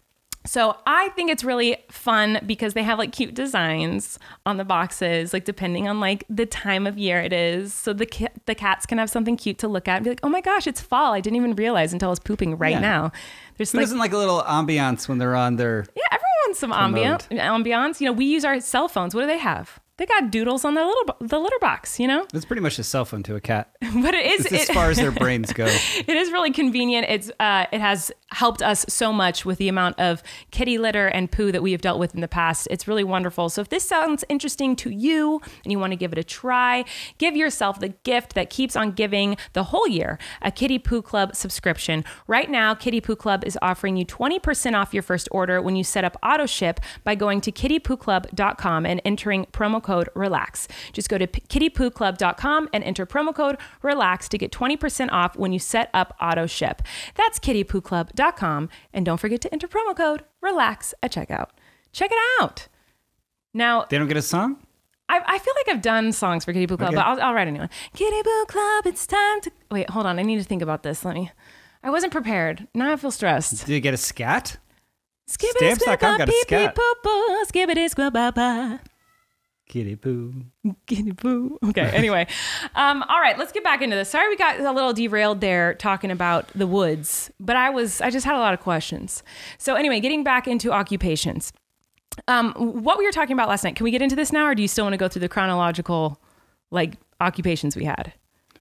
So I think it's really fun because they have like cute designs on the boxes, like depending on like the time of year it is. So the cats can have something cute to look at and be like, oh my gosh, it's fall. I didn't even realize until I was pooping now. Who doesn't like a little ambiance when they're on their... Yeah, everyone wants some ambiance. You know, we use our cell phones. What do they have? They got doodles on the litter box, you know? It's pretty much a cell phone to a cat. But it is... It's as far as their brains go. It is really convenient. It has helped us so much with the amount of kitty litter and poo that we have dealt with in the past. It's really wonderful. So if this sounds interesting to you and you want to give it a try, give yourself the gift that keeps on giving the whole year, a Kitty Poo Club subscription. Right now, Kitty Poo Club is offering you 20% off your first order when you set up auto ship by going to kittypooclub.com and entering promo code RELAX. Just go to kittypooclub.com and enter promo code RELAX to get 20% off when you set up auto ship. That's kittypooclub.com, and don't forget to enter promo code RELAX at checkout. Check it out. Now, they don't get a song? I feel like I've done songs for Kitty Poo Club, but I'll write a new one. Kitty Poo Club, it's time to... Wait, hold on. I need to think about this. I wasn't prepared. Now I feel stressed. Did you get a scat? Stamps.com got a scat. Skibbity squababa. Kitty poo. Kitty poo. Okay, anyway. All right, let's get back into this. Sorry we got a little derailed there talking about the woods, but I just had a lot of questions. So anyway, getting back into occupations. What we were talking about last night, can we get into this now, or do you still want to go through the chronological occupations we had?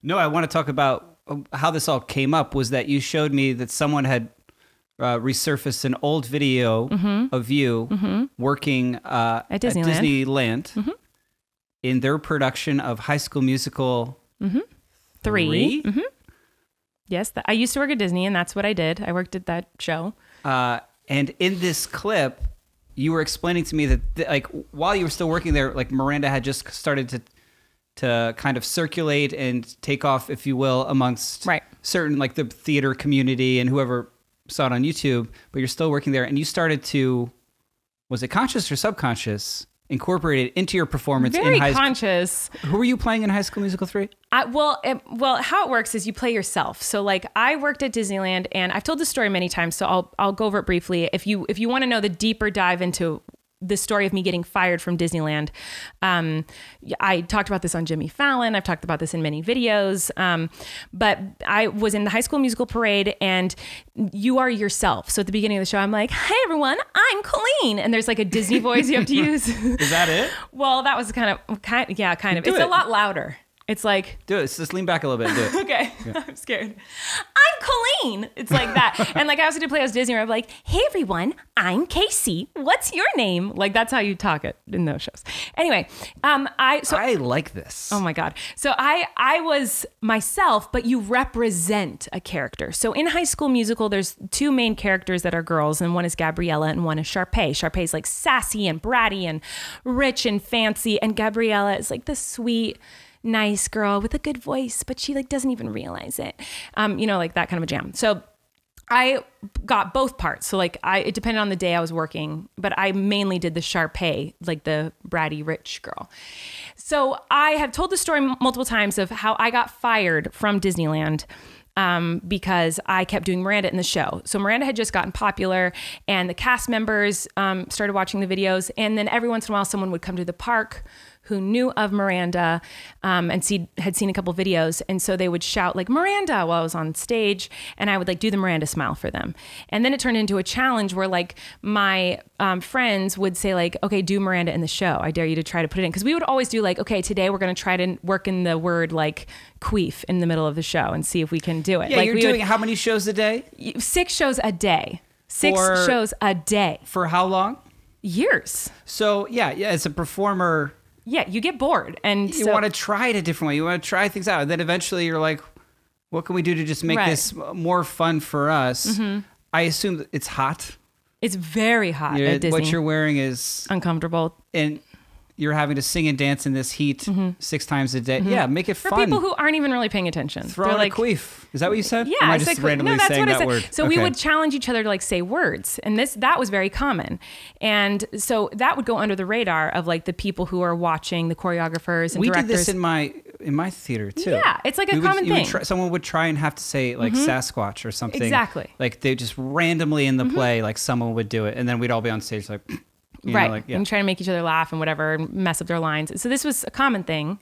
No, I want to talk about how this all came up. Was that you showed me that someone had resurfaced an old video of you working at Disneyland in their production of High School Musical 3. Yes, I used to work at Disney, and that's what I did. I worked at that show. And in this clip, you were explaining to me that while you were still working there, Miranda had just started to kind of circulate and take off, if you will, amongst certain the theater community and whoever saw it on YouTube, but you're still working there, and you started to, was it conscious or subconscious, incorporate it into your performance Very in High conscious. Who were you playing in High School Musical 3? Well, how it works is you play yourself. So I worked at Disneyland, and I've told this story many times, so I'll go over it briefly. If you want to know the deeper dive into the story of me getting fired from Disneyland. I talked about this on Jimmy Fallon. I've talked about this in many videos. But I was in the High School Musical parade, and you are yourself. So at the beginning of the show, I'm like, "Hey everyone, I'm Colleen," and there's a Disney voice you have to use. Is that it? Well, that was kind of. It's a lot louder. It's do it. Just lean back a little bit. Do it. Okay. Yeah. I'm scared. I'm Colleen. It's like that. And I also did play as Disney where I'm like, "Hey everyone, I'm Casey. What's your name?" That's how you talk it in those shows. Anyway, I like this. Oh my God. So I was myself, but you represent a character. So in High School Musical, there's two main characters that are girls, and one is Gabriella and one is Sharpay. Sharpay's sassy and bratty and rich and fancy, and Gabriella is the sweet, nice girl with a good voice, but she doesn't even realize it. That kind of a jam. So I got both parts. So it depended on the day I was working, but I mainly did the Sharpay, the bratty rich girl. So I have told the story multiple times of how I got fired from Disneyland because I kept doing Miranda in the show. So Miranda had just gotten popular, and the cast members started watching the videos, and then every once in a while someone would come to the park who knew of Miranda and had seen a couple videos. And so they would shout Miranda while I was on stage, and I would do the Miranda smile for them. And then it turned into a challenge where my friends would say okay, do Miranda in the show. I dare you to try to put it in. Because we would always do okay, today we're going to try to work in the word queef in the middle of the show and see if we can do it. Yeah, you're doing how many shows a day? 6 shows a day. 6 shows a day. For how long? Years. So yeah, as a performer... Yeah, you get bored, and you want to try it a different way. You want to try things out, and then eventually you're like, "What can we do to just make this more fun for us?" Mm-hmm. I assume that it's hot. It's very hot at Disney. What you're wearing is uncomfortable, and you're having to sing and dance in this heat 6 times a day. Mm-hmm. Yeah, make it fun. For people who aren't even really paying attention. Throw in a queef. Is that what you said? Yeah. Or am I just randomly saying that word? So we would challenge each other to say words. And that was very common. And so that would go under the radar of the people who are watching, the choreographers and directors. We did this in my theater too. Yeah, it's a common thing. Someone would try and have to say Sasquatch or something. Exactly. They just randomly in the play, someone would do it. And then we'd all be on stage and try to make each other laugh and whatever, and mess up their lines. So this was a common thing.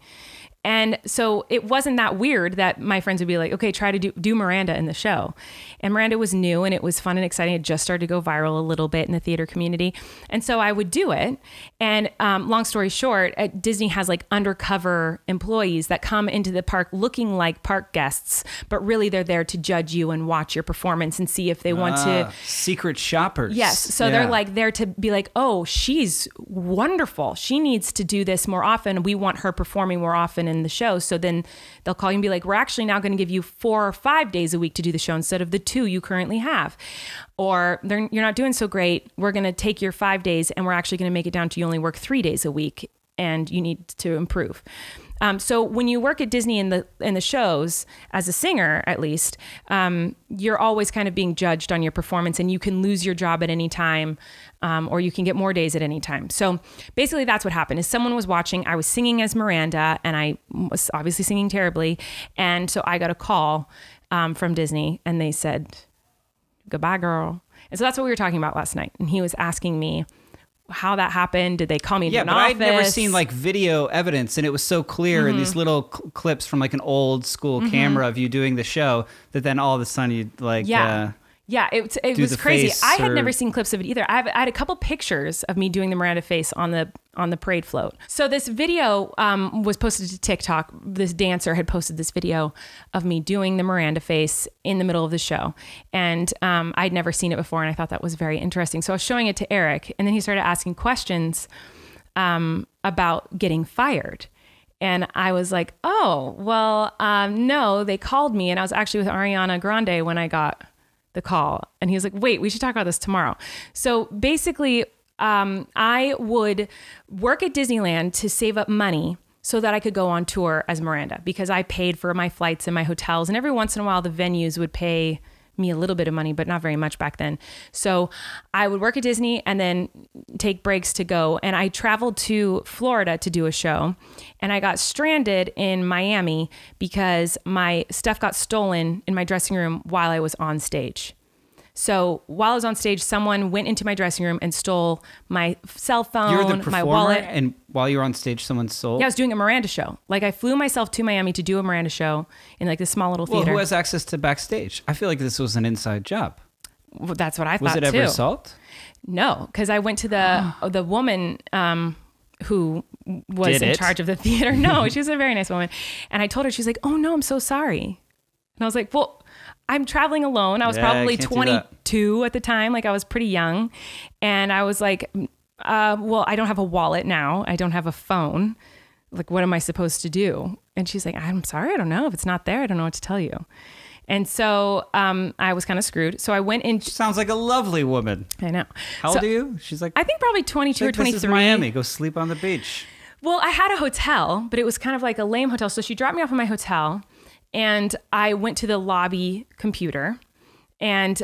And so it wasn't that weird that my friends would be like, okay, try to do Miranda in the show. And Miranda was new, and it was fun and exciting. It just started to go viral a little bit in the theater community. And so I would do it. And long story short, Disney has undercover employees that come into the park looking like park guests, but really they're there to judge you and watch your performance and see if they want to. Secret shoppers. Yes. So they're there to be oh, she's wonderful. She needs to do this more often. We want her performing more often in the show. So then they'll call you and be we're actually now going to give you 4 or 5 days a week to do the show instead of the 2 you currently have. Or you're not doing so great. We're going to take your 5 days and we're actually going to make it down to you only work 3 days a week and you need to improve. So when you work at Disney in the shows, as a singer at least, you're always kind of being judged on your performance, and you can lose your job at any time, or you can get more days at any time. So basically that's what happened. Is someone was watching, I was singing as Miranda, and I was obviously singing terribly. And so I got a call from Disney, and they said, "Goodbye, girl." And so that's what we were talking about last night. And he was asking me how that happened. Did they call me into an office? I'd never seen like video evidence, and it was so clear in these little clips from like an old school camera of you doing the show that then all of a sudden you'd like... Yeah, it was crazy. I had never seen clips of it either. I had a couple pictures of me doing the Miranda face on the parade float. So this video was posted to TikTok. This dancer had posted this video of me doing the Miranda face in the middle of the show. And I'd never seen it before, and I thought that was very interesting. So I was showing it to Erik, and then he started asking questions about getting fired. And I was like, oh, well, no, they called me, and I was actually with Ariana Grande when I got the call. And he was like, wait, we should talk about this tomorrow. So basically, I would work at Disneyland to save up money so that I could go on tour as Miranda, because I paid for my flights and my hotels. And every once in a while, the venues would pay me a little bit of money, but not very much back then. So I would work at Disney and then take breaks to go. And I traveled to Florida to do a show, and I got stranded in Miami because my stuff got stolen in my dressing room while I was on stage. So while I was on stage, someone went into my dressing room and stole my cell phone, You're the performer, my wallet. And while you were on stage, someone stole? Yeah, I was doing a Miranda show. Like, I flew myself to Miami to do a Miranda show in like this small little theater. Well, who has access to backstage? I feel like this was an inside job. Well, that's what I thought Was it ever too. assault? No, because I went to the woman who was in charge of the theater. No, she was a very nice woman. And I told her, she's like, oh no, I'm so sorry. And I was like, well, I'm traveling alone. I was probably 22 at the time. Like, I was pretty young. And I was like, well, I don't have a wallet now. I don't have a phone. Like, what am I supposed to do? And she's like, I'm sorry. I don't know. If it's not there, I don't know what to tell you. And so I was kind of screwed. So I went in. Sounds like a lovely woman. I know. How old are you? She's like, I think probably 22 or 23. This is Miami. Go sleep on the beach. Well, I had a hotel, but it was kind of like a lame hotel. So she dropped me off at my hotel, and I went to the lobby computer, and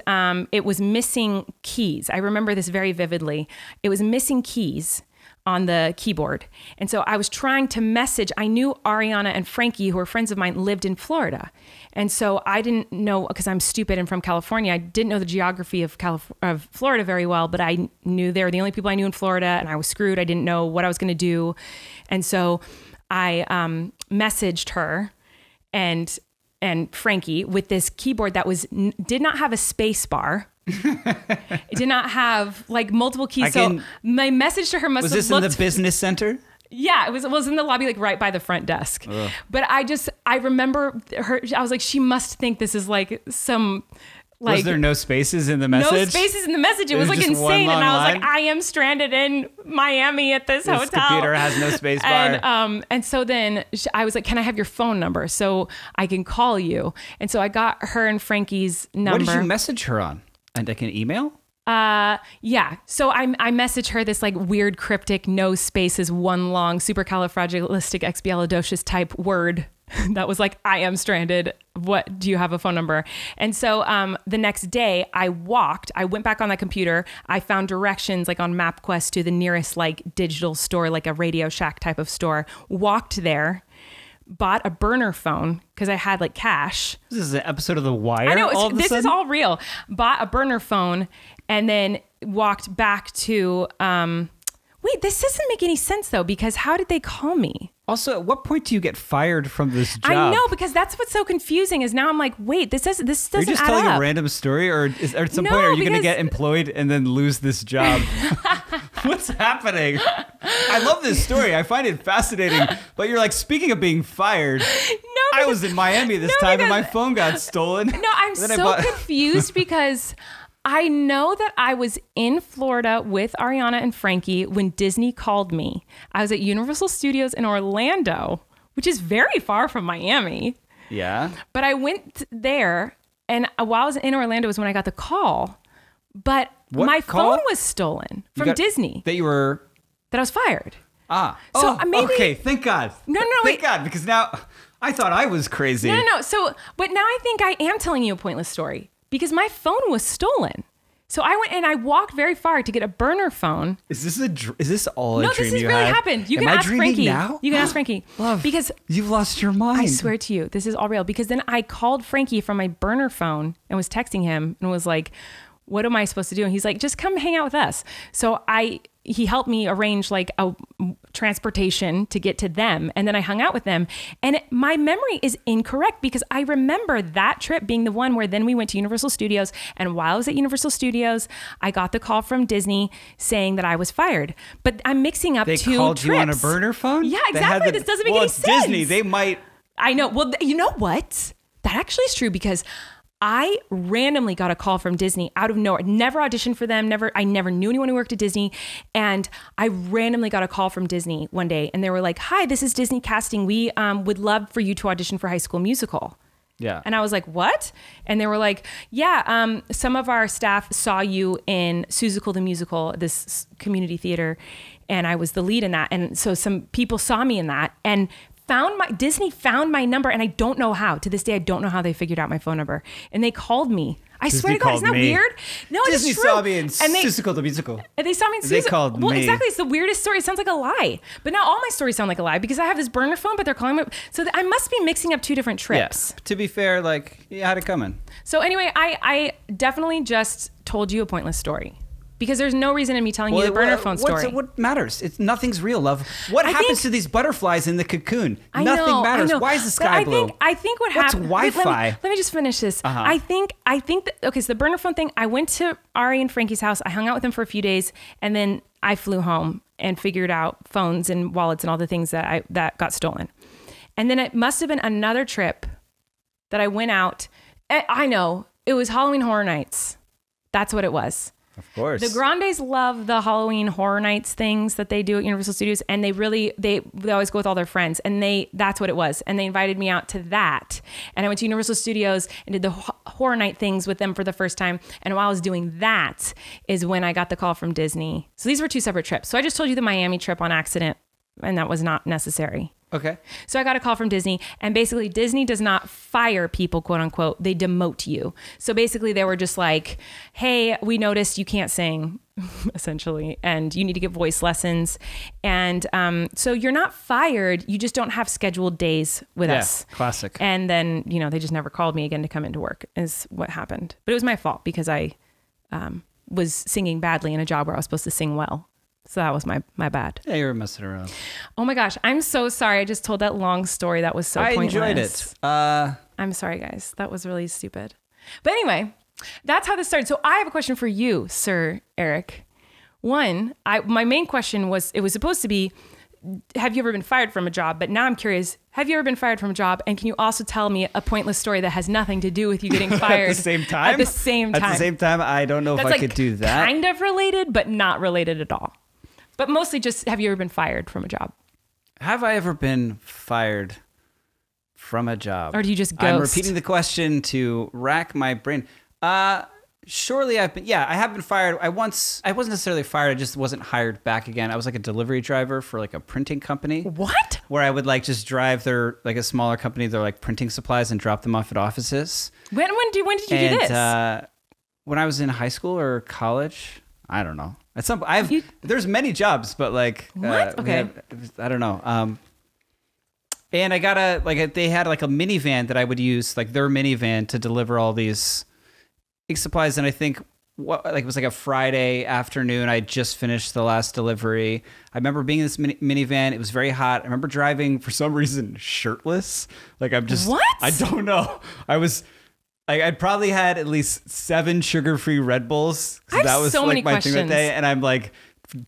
it was missing keys. I remember this very vividly. It was missing keys on the keyboard. And so I was trying to message. I knew Ariana and Frankie, who were friends of mine, lived in Florida. And so I didn't know, because I'm stupid and from California, I didn't know the geography of Florida very well, but I knew they were the only people I knew in Florida, and I was screwed. I didn't know what I was going to do. And so I messaged her and Frankie with this keyboard that did not have a space bar. It did not have like multiple keys. So my message to her must have looked... Was this in the business center? Yeah, it was in the lobby, like right by the front desk. Ugh. But I remember her, I was like, she must think this is like some... Like, was there no spaces in the message? No spaces in the message. It was like insane. And I was like, I am stranded in Miami at this hotel. This computer has no space bar. And so then I was like, can I have your phone number so I can call you? And so I got her and Frankie's number. What did you message her on? And like an email? Yeah. So I messaged her this like weird cryptic, no spaces, one long supercalifragilisticexpialidocious type word that was like, I am stranded. What, do you have a phone number? And so the next day I went back on that computer. I found directions like on MapQuest to the nearest like digital store, like a Radio Shack type of store, walked there, bought a burner phone because I had like cash. This is an episode of The Wire. I know, this is all real. Bought a burner phone and then walked back to, wait, this doesn't make any sense though, because how did they call me? Also, at what point do you get fired from this job? I know, because that's what's so confusing is now I'm like, wait, this doesn't add up. Are you just telling a random story, or at some point are you going to get employed and then lose this job? What's happening? I love this story. I find it fascinating. But you're like, speaking of being fired, I was in Miami this time and my phone got stolen. No, I'm so confused because I know that I was in Florida with Ariana and Frankie when Disney called me. I was at Universal Studios in Orlando, which is very far from Miami. Yeah. But I went there, and while I was in Orlando was when I got the call. But my phone was stolen from Disney. That I was fired. Maybe, okay. Thank God. No, Thank God, because now I thought I was crazy. No. So, but now I think I am telling you a pointless story because my phone was stolen. So I went and I walked very far to get a burner phone. Is this all a dream you had? No, this has really happened. You can ask Frankie. Now? You can ask Frankie. Love, because you've lost your mind. I swear to you, this is all real. Because then I called Frankie from my burner phone and was texting him and was like, what am I supposed to do? And he's like, just come hang out with us. So he helped me arrange like a transportation to get to them. And then I hung out with them. And my memory is incorrect because I remember that trip being the one where then we went to Universal Studios. And while I was at Universal Studios, I got the call from Disney saying that I was fired. But I'm mixing up two trips. They called you on a burner phone? Yeah, exactly. This doesn't make any sense. Disney, they might. I know. Well, you know what? That actually is true because I randomly got a call from Disney out of nowhere. Never auditioned for them. I never knew anyone who worked at Disney. And I randomly got a call from Disney one day and they were like, hi, this is Disney casting. We would love for you to audition for High School Musical. Yeah. And I was like, what? And they were like, yeah, some of our staff saw you in Seussical the Musical, this community theater. And I was the lead in that. And so some people saw me in that and Disney found my number, and I don't know how. To this day, I don't know how they figured out my phone number. And they called me. I swear to God, isn't that weird? No, Disney it's true. saw me in Seussical the Musical. And they saw me in Seussical. They called me. Well, exactly. It's the weirdest story. It sounds like a lie. But now all my stories sound like a lie because I have this burner phone, but they're calling me. So I must be mixing up two different trips. Yeah. To be fair, you had it coming. So anyway, I definitely just told you a pointless story. Because there's no reason in me telling you the burner phone story. What matters? Nothing's real, love. What happens to these butterflies in the cocoon? Nothing matters. Why is the sky blue? I think what happened. What's Wi-Fi? Let me just finish this. I think that, okay, so the burner phone thing, I went to Ari and Frankie's house. I hung out with them for a few days and then I flew home and figured out phones and wallets and all the things that got stolen. And then it must have been another trip that I went out. I know, it was Halloween Horror Nights. That's what it was. Of course. The Grandes love the Halloween Horror Nights things that they do at Universal Studios. And they always go with all their friends. And that's what it was. And they invited me out to that. And I went to Universal Studios and did the Horror Night things with them for the first time. And while I was doing that is when I got the call from Disney. So these were two separate trips. So I just told you the Miami trip on accident. And that was not necessary. Okay. So I got a call from Disney, and basically Disney does not fire people, quote unquote. They demote you. So basically they were just like, hey, we noticed you can't sing, essentially, and you need to get voice lessons. And so you're not fired. You just don't have scheduled days with us. Classic. And then, they just never called me again to come into work is what happened. But it was my fault because I was singing badly in a job where I was supposed to sing well. So that was my bad. Yeah, you were messing around. Oh my gosh. I'm so sorry. I just told that long story. That was so pointless. I enjoyed it. I'm sorry, guys. That was really stupid. But anyway, that's how this started. So I have a question for you, Sir Erik. One, my main question was, it was supposed to be, have you ever been fired from a job? But now I'm curious, have you ever been fired from a job? And can you also tell me a pointless story that has nothing to do with you getting fired? At the same time? At the same time. At the same time, I don't know if I could do that. Kind of related, but not related at all. But mostly just, have you ever been fired from a job? Have I ever been fired from a job? Or do you just ghost? I'm repeating the question to rack my brain. Surely I've been, I have been fired. I wasn't necessarily fired. I just wasn't hired back again. I was like a delivery driver for like a printing company. What? Where I would just drive their, a smaller company, their printing supplies and drop them off at offices. When did you do this? When I was in high school or college. I don't know. There's many jobs, but what? Okay. I don't know. And I got they had a minivan that I would use, their minivan to deliver all these supplies. And I think it was a Friday afternoon. I just finished the last delivery. I remember being in this minivan. It was very hot. I remember driving for some reason shirtless. What? I don't know. I'd probably had at least 7 sugar-free Red Bulls. That was so many my questions. thing that day. And I'm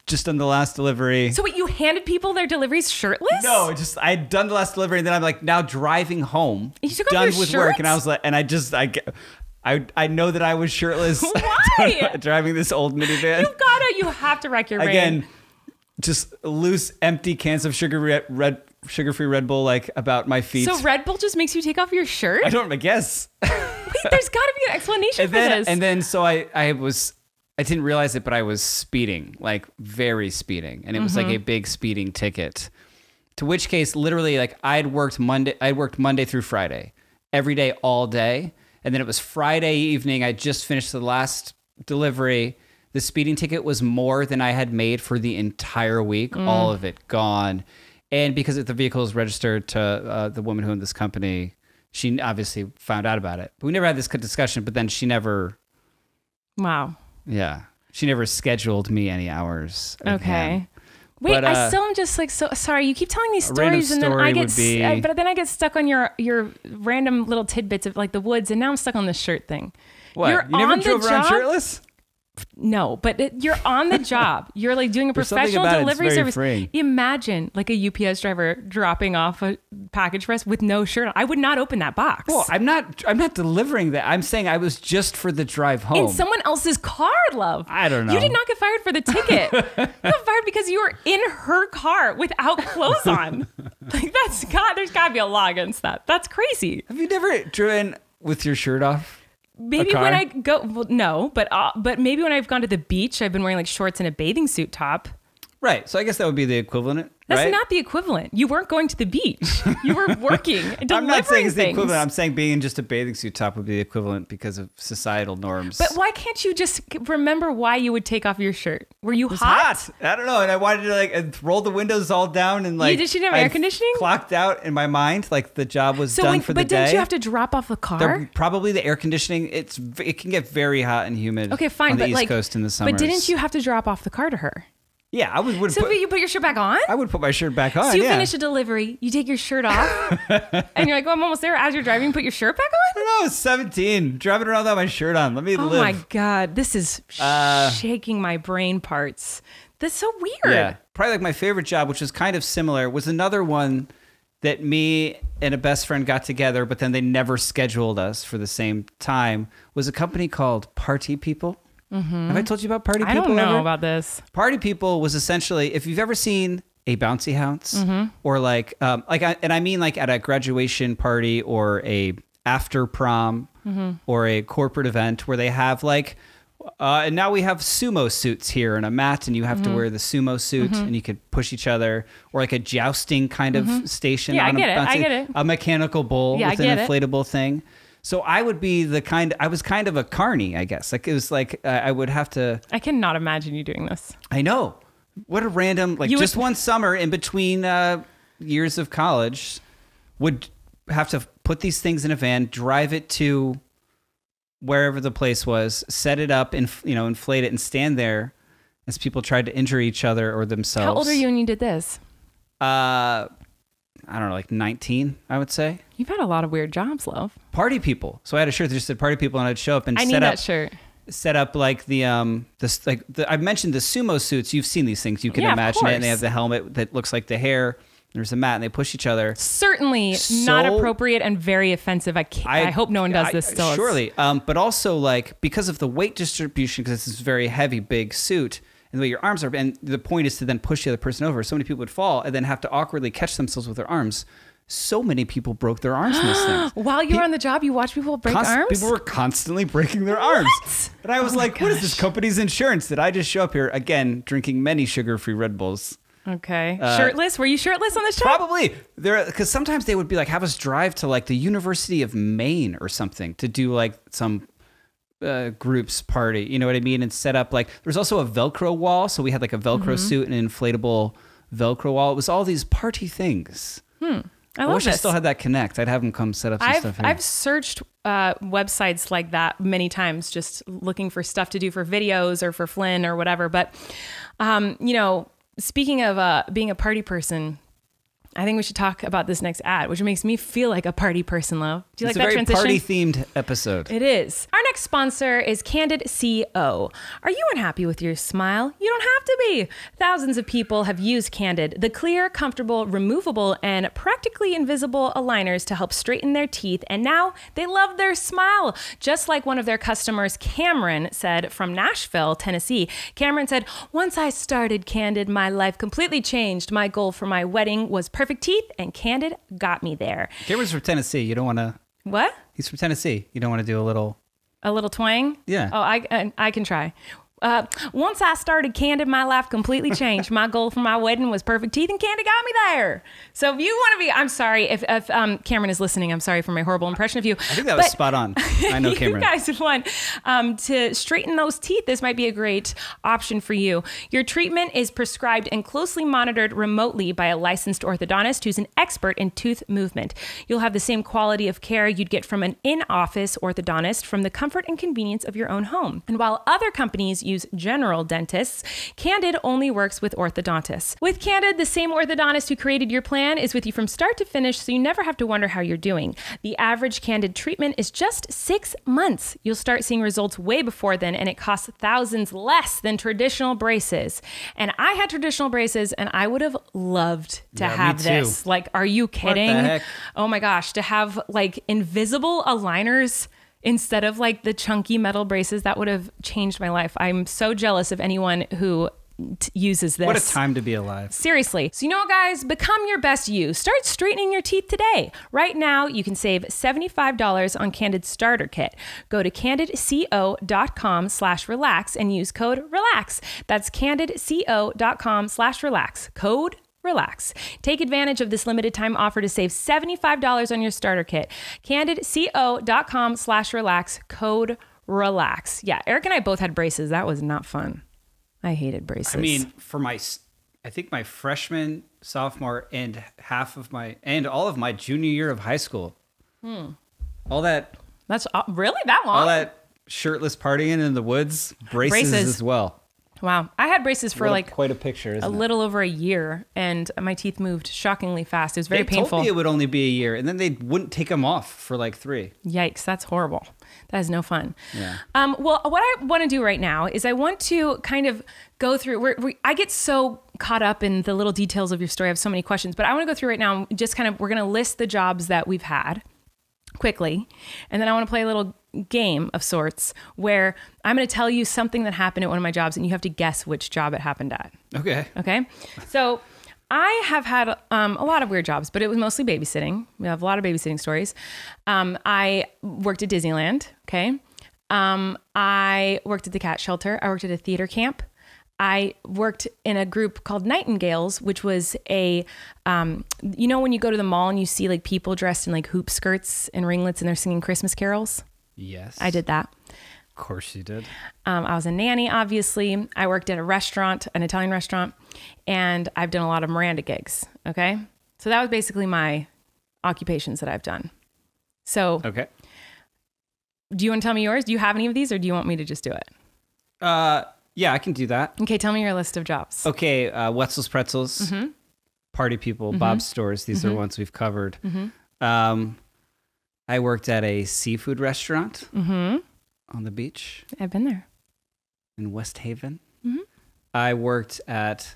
just on the last delivery. So wait, you handed people their deliveries shirtless? No, I'd done the last delivery and then I'm now driving home. You took off done your with shirt? work. And I was I know that I was shirtless. Why? Driving this old minivan. You have to rack your brain. Again, just loose, empty cans of sugar-free Red Bull about my feet. So Red Bull just makes you take off your shirt? I guess. Wait, there's got to be an explanation for this. And then so I I didn't realize it, but I was speeding, like very speeding. And it was like a big speeding ticket. To which case, literally, like I'd worked Monday through Friday, every day, all day. And then it was Friday evening. I just finished the last delivery. The speeding ticket was more than I had made for the entire week. All of it gone. And because the vehicle is registered to the woman who owned this company, she obviously found out about it. But we never had this discussion, but then she never... Wow. Yeah. She never scheduled me any hours. Okay. Wait, but, I still am just like, so sorry. You keep telling these stories and then I get, but then I get stuck on your random little tidbits of like the woods, and now I'm stuck on this shirt thing. What? You never drove around shirtless? No, but you're on the job. You're like doing a professional delivery service. Freeing. Imagine like a UPS driver dropping off a package for us with no shirt on. I would not open that box. Well, I'm not delivering that. I'm saying I was just for the drive home. In someone else's car, love. I don't know. You did not get fired for the ticket. You got fired because you were in her car without clothes on. Like there's gotta be a law against that. That's crazy. Have you never driven with your shirt off? Maybe when I go, well, no, but maybe when I've gone to the beach, I've been wearing like shorts and a bathing suit top. Right. So I guess that would be the equivalent. That's right? not the equivalent. You weren't going to the beach. You were working and delivering I'm not saying it's the things. equivalent. I'm saying being in just a bathing suit top would be the equivalent because of societal norms. But why can't you just remember why you would take off your shirt? Were you hot? I don't know. And I wanted to like roll the windows all down and like. Did you have air conditioning? Clocked out in my mind, like the job was done for the day. But didn't you have to drop off the car? Probably the air conditioning. It can get very hot and humid. Okay, fine. On the but East Coast in the summer. But didn't you have to drop off the car to her? Yeah, I would. So you put your shirt back on? I would put my shirt back on. So you finish a delivery, you take your shirt off, and you're like, "Oh, I'm almost there." As you're driving, you put your shirt back on? I don't know. I was 17, driving around without my shirt on. Let me live. Oh my god, this is shaking my brain parts. That's so weird. Yeah, probably like my favorite job, which was kind of similar, was another one that me and a best friend got together, but then they never scheduled us for the same time. Was a company called Party People. Mm-hmm. Have I told you about Party People? I don't know ever? about this. Party People was essentially, if you've ever seen a bouncy house, or like I mean like at a graduation party or a after prom or a corporate event where they have like, and now we have sumo suits here and a mat, and you have to wear the sumo suit and you could push each other, or like a jousting kind of station. Yeah, on I get it. A mechanical bull with an inflatable thing. So I would be I was kind of a carny, I guess. Like it was like I would have to. I cannot imagine you doing this. I know. What a random, like just one summer in between years of college, would have to put these things in a van, drive it to wherever the place was, set it up, and inflate it, and stand there as people tried to injure each other or themselves. How old are you when you did this? I don't know, like 19, I would say. You've had a lot of weird jobs, love. Party People. So I had a shirt that just said Party People, and I'd show up and shirt. Set up like I've mentioned the sumo suits. You've seen these things. You can imagine it. And they have the helmet that looks like the hair. There's a mat, and they push each other. Certainly not appropriate and very offensive. I hope no one does this still. Surely. But also like because of the weight distribution, because it's this very heavy, big suit, and the way your arms are, and the point is to then push the other person over. So many people would fall and then have to awkwardly catch themselves with their arms. So many people broke their arms in this thing. While you were on the job, you watched people break arms? People were constantly breaking their arms. And I was like, what is this company's insurance? Did I just show up here, again, drinking many sugar-free Red Bulls? Okay. Shirtless? Were you shirtless on this show? Probably. Because sometimes they would be like, have us drive to like the University of Maine or something to do like some group's party. You know what I mean? And set up like, there's also a Velcro wall. So we had like a Velcro suit and an inflatable Velcro wall. It was all these party things. I wish I still had that Connect. I'd have them come set up some stuff here. I've searched websites like that many times, just looking for stuff to do for videos or for Flynn or whatever. But, speaking of being a party person, I think we should talk about this next ad, which makes me feel like a party person, love. Do you like that transition? It's a very party-themed episode. It is. Our next sponsor is CANDID CO. Are you unhappy with your smile? You don't have to be. Thousands of people have used CANDID, the clear, comfortable, removable, and practically invisible aligners to help straighten their teeth, and now they love their smile. Just like one of their customers, Cameron, said from Nashville, Tennessee. Cameron said, "Once I started CANDID, my life completely changed. My goal for my wedding was perfect teeth, and CANDID got me there." Cameron's from Tennessee. You don't want to... What? He's from Tennessee. You don't want to do a little twang? Yeah. Oh, I can try. Once I started Candid, my life completely changed. My goal for my wedding was perfect teeth, and Candid got me there. So if you want to be, I'm sorry if Cameron is listening. I'm sorry for my horrible impression of you. I think that was spot on. I know Cameron. You guys want to straighten those teeth. This might be a great option for you. Your treatment is prescribed and closely monitored remotely by a licensed orthodontist who's an expert in tooth movement. You'll have the same quality of care you'd get from an in-office orthodontist from the comfort and convenience of your own home. And while other companies use general dentists, Candid only works with orthodontists. With Candid, the same orthodontist who created your plan is with you from start to finish, so you never have to wonder how you're doing. The average Candid treatment is just 6 months. You'll start seeing results way before then, and it costs thousands less than traditional braces. And I had traditional braces, and I would have loved to have this. Like, are you kidding? What the heck? Oh my gosh, to have like invisible aligners instead of like the chunky metal braces, that would have changed my life. I'm so jealous of anyone who uses this. What a time to be alive. Seriously. So you know what, guys? Become your best you. Start straightening your teeth today. Right now, you can save $75 on Candid Starter Kit. Go to candidco.com/relax and use code RELAX. That's candidco.com/relax. Code RELAX. Take advantage of this limited time offer to save $75 on your starter kit. candidco.com/relax. Code RELAX. Yeah, Eric and I both had braces. That was not fun. I hated braces. I mean, for I think my freshman, sophomore, and all of my junior year of high school. All that. That's really that long? All that shirtless partying in the woods. Braces as well. Wow. I had braces for like quite a picture, isn't it? Little over a year, and my teeth moved shockingly fast. It was very painful. They told me it would only be a year, and then they wouldn't take them off for like 3. Yikes. That's horrible. That is no fun. Yeah. Well, what I want to do right now is I want to kind of go through, I get so caught up in the little details of your story. I have so many questions, but I want to go through right now, just kind of, we're going to list the jobs that we've had quickly. And then I want to play a little game of sorts where I'm going to tell you something that happened at one of my jobs and you have to guess which job it happened at. Okay. Okay. So I have had a lot of weird jobs, but it was mostly babysitting. We have a lot of babysitting stories. I worked at Disneyland. Okay. I worked at the cat shelter. I worked at a theater camp. I worked in a group called Nightingales, which was a, you know, when you go to the mall and you see like people dressed in like hoop skirts and ringlets and they're singing Christmas carols. Yes. I did that. Of course you did. I was a nanny, obviously. I worked at a restaurant, an Italian restaurant, and I've done a lot of Miranda gigs. Okay. So that was basically my occupations that I've done. So, okay. Do you want to tell me yours? Do you have any of these or do you want me to just do it? Yeah, I can do that. Okay. Tell me your list of jobs. Okay. Wetzel's Pretzels, Party People, Bob's Stores. These are ones we've covered. I worked at a seafood restaurant on the beach. I've been there. In West Haven. I worked at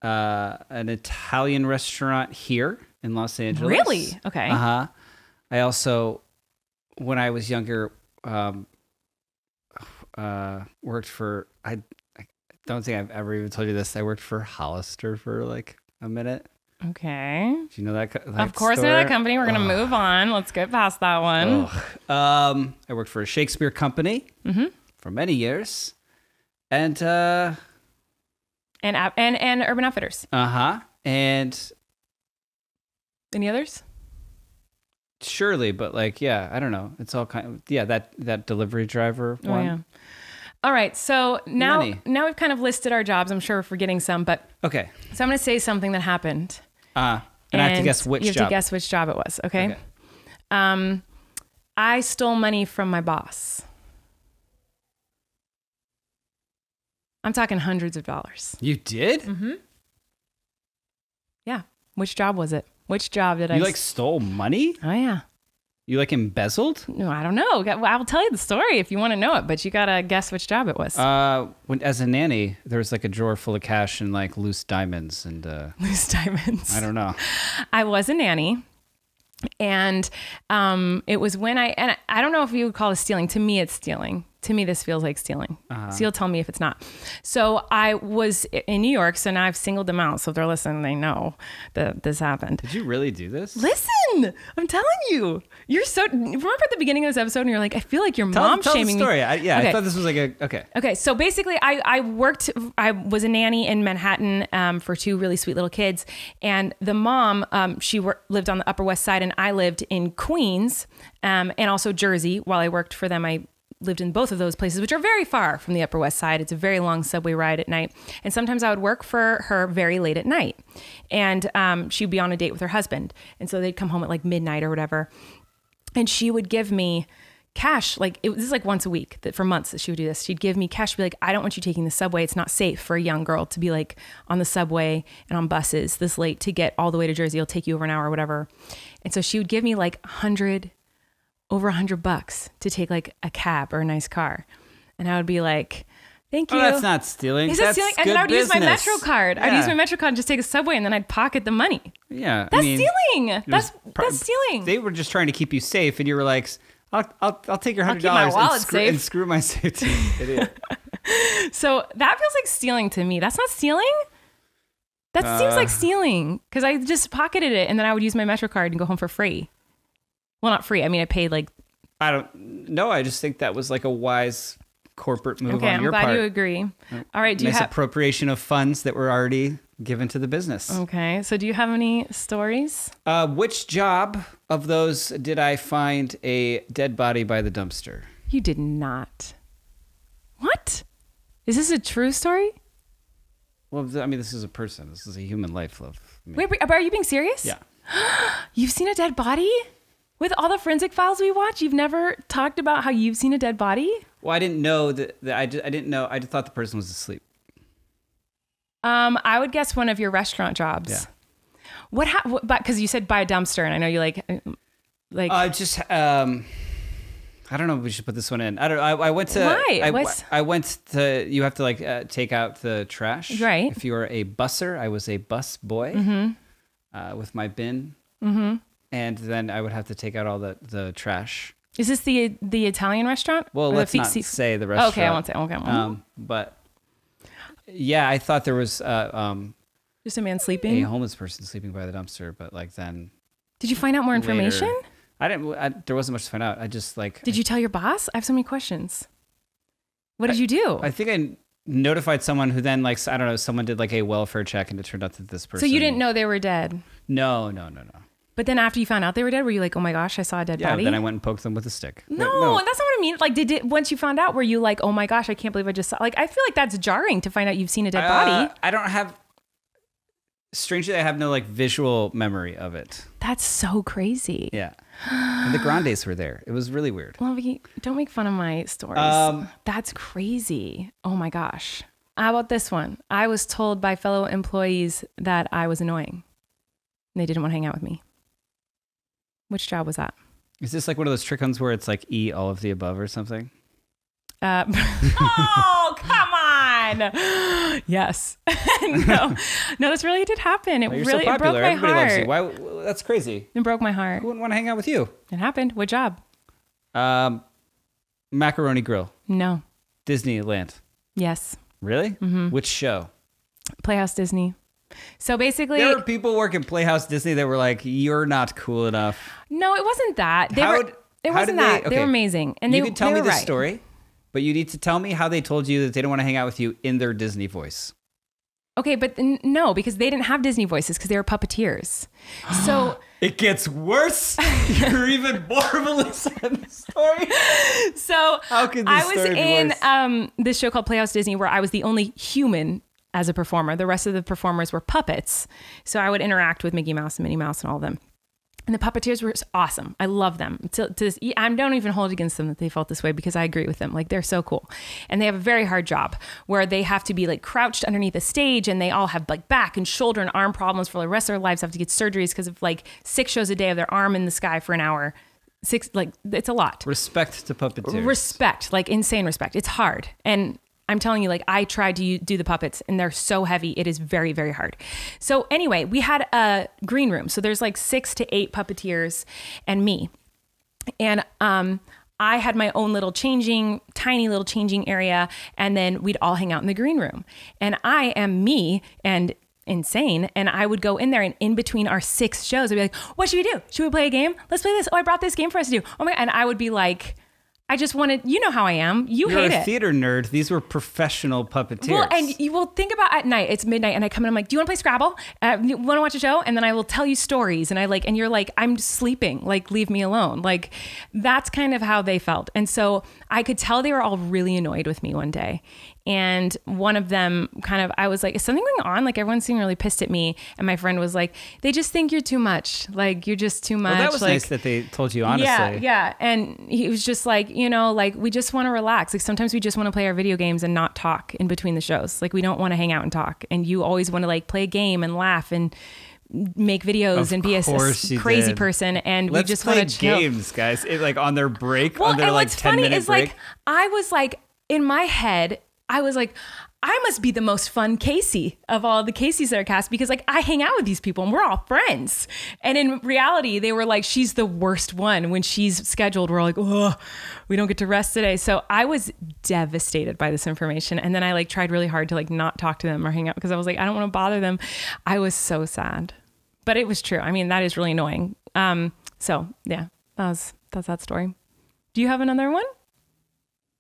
an Italian restaurant here in Los Angeles. Really? Okay. I also, when I was younger, worked for, I don't think I've ever even told you this. I worked for Hollister for like a minute. Okay. Do you know that of course, I know that company. We're going to move on. Let's get past that one. I worked for a Shakespeare company for many years. And Urban Outfitters. And any others? Surely, but like, yeah, I don't know. It's all kind of, yeah, that delivery driver one. Oh, yeah. All right. So now we've kind of listed our jobs. I'm sure we're forgetting some, but okay. So I'm going to say something that happened. And I have to guess which job. You have to guess which job it was. Okay. I stole money from my boss. I'm talking hundreds of dollars. You did? Yeah. Which job was it? Which job did I? You like stole money? Oh yeah. You like embezzled? No, I don't know. I will tell you the story if you want to know it, but you got to guess which job it was. As a nanny, there was like a drawer full of cash and like loose diamonds and loose diamonds. I don't know. I was a nanny. And it was when I don't know if you would call it stealing. To me, it's stealing to me, this feels like stealing. So you'll tell me if it's not. So I was in New York. So now I've singled them out. So if they're listening, they know that this happened. Did you really do this? Listen, I'm telling you. Remember at the beginning of this episode and you're like, I feel like your mom shaming me. Okay. I thought this was like okay. Okay. So basically I was a nanny in Manhattan for 2 really sweet little kids. And the mom, she lived on the Upper West Side and I lived in Queens and also Jersey. While I worked for them, I lived in both of those places, which are very far from the Upper West Side. It's a very long subway ride at night. And sometimes I would work for her very late at night. And she'd be on a date with her husband. And so they'd come home at like midnight or whatever. And she would give me cash. Like this is like once a week that for months that she would do this. She'd give me cash, be like, I don't want you taking the subway. It's not safe for a young girl to be like on the subway and on buses this late to get all the way to Jersey. It'll take you over an hour or whatever. And so she would give me like over $100 to take like a cab or a nice car. And I would be like, thank you. Oh, that's not stealing. Is that's that stealing? Good And then I would business. use my Metro card. Yeah. I'd use my Metro card and just take a subway and then I'd pocket the money. Yeah. That's stealing. That's stealing. They were just trying to keep you safe and you were like, I'll take your $100 keep my wallet safe. and screw my safety. Idiot. So that feels like stealing to me. That's not stealing. That seems like stealing because I just pocketed it and then I would use my Metro card and go home for free. Well, not free. I mean, I paid like. I don't know. I just think that was like a wise corporate move on your part. Okay, I'm glad you agree. All right, do you have appropriation of funds that were already given to the business? Okay, so do you have any stories? Which job of those did I find a dead body by the dumpster? You did not. What? Is this a true story? Well, I mean, this is a person. This is a human life, love. Wait, are you being serious? Yeah. You've seen a dead body? With all the forensic files we watch, you've never talked about how you've seen a dead body? Well, I didn't know that I didn't know. I just thought the person was asleep. I would guess one of your restaurant jobs. Yeah. But because you said by a dumpster, and I know you like. I don't know if we should put this one in. I don't know. I went to. Why? I went to. You have to like take out the trash. Right. If you are a busser, I was a bus boy. With my bin. And then I would have to take out all the trash. Is this the Italian restaurant? Well, let's not say the restaurant. Okay, I won't say. Okay. But yeah, I thought there was just a man sleeping. A homeless person sleeping by the dumpster. But like then. Did you find out more information? Later, I didn't. There wasn't much to find out. I just like. Did you tell your boss? I have so many questions. What did you do? I think I notified someone who then like I don't know. Someone did like a welfare check and it turned out that this person. So you didn't know they were dead? No. But then after you found out they were dead, were you like, oh my gosh, I saw a dead body? Yeah, then I went and poked them with a stick. No, that's not what I mean. Like, once you found out, were you like, oh my gosh, I can't believe I just saw, like, I feel like that's jarring to find out you've seen a dead body. I don't have, strangely, I have no like visual memory of it. That's so crazy. Yeah. And the Grandes were there. It was really weird. Lovey, don't make fun of my stories. That's crazy. Oh my gosh. How about this one? I was told by fellow employees that I was annoying. And they didn't want to hang out with me. Which job was that? Is this like one of those trick ones where it's like E all of the above or something? Oh, come on. Yes. No, this really did happen. It you're really so it broke popular. my Everybody heart. loves you. Why? That's crazy. It broke my heart. Who wouldn't want to hang out with you? It happened. What job? Macaroni Grill. No. Disneyland. Yes. Really? Mm-hmm. Which show? Playhouse Disney. So basically, there were people working Playhouse Disney that were like, "You're not cool enough." No, it wasn't that. They were amazing, and you can tell me this story, but you need to tell me how they told you that they don't want to hang out with you in their Disney voice. Okay, but no, because they didn't have Disney voices because they were puppeteers. So it gets worse. You're even more of a listen to the story. So how could this story be worse? I was in this show called Playhouse Disney where I was the only human as a performer. The rest of the performers were puppets. So I would interact with Mickey Mouse and Minnie Mouse and all of them. And the puppeteers were awesome. I love them. I don't even hold against them that they felt this way because I agree with them. Like, they're so cool. And they have a very hard job where they have to be like crouched underneath a stage, and they all have like back and shoulder and arm problems for the rest of their lives, have to get surgeries because of like 6 shows a day of their arm in the sky for an hour. It's a lot. Respect to puppeteers. Respect, like insane respect. It's hard. And I'm telling you, like, I tried to do the puppets and they're so heavy. It is very, very hard. So anyway, we had a green room. So there's like 6 to 8 puppeteers and me. And I had my own little tiny little changing area. And then we'd all hang out in the green room. And I am me and insane. And I would go in there, and in between our 6 shows, I'd be like, what should we do? Should we play a game? Let's play this. Oh, I brought this game for us to do. Oh my God. And I would be like, I just wanted, you know how I am. You're hate a theater nerd. These were professional puppeteers. Well, and you will think about at night, it's midnight, and I come in, I'm like, do you want to play Scrabble? You want to watch a show? And then I will tell you stories. And and you're like, I'm sleeping. Like, leave me alone. Like, that's kind of how they felt. And so I could tell they were all really annoyed with me one day. And one of them I was like, is something going on? Like, everyone seemed really pissed at me. And my friend was like, they just think you're too much. Like, you're just too much. Well, that was like, nice that they told you honestly. Yeah. And he was just like, like, we just want to relax. Like, sometimes we just want to play our video games and not talk in between the shows. Like, we don't want to hang out and talk. And you always want to like play a game and laugh and make videos and be a crazy person. And we just want to chill. Games, guys. Like on their break, well, on their and like what's 10-minute funny is break. like, I was like, in my head, I was like, I must be the most fun Casey of all the Caseys that are cast, because like I hang out with these people and we're all friends. And in reality, they were like, she's the worst one. When she's scheduled, we're like, oh, we don't get to rest today. So I was devastated by this information. And then I like tried really hard to like not talk to them or hang out, because I was like, I don't want to bother them. I was so sad, but it was true. I mean, that is really annoying. So yeah, that's that story. Do you have another one?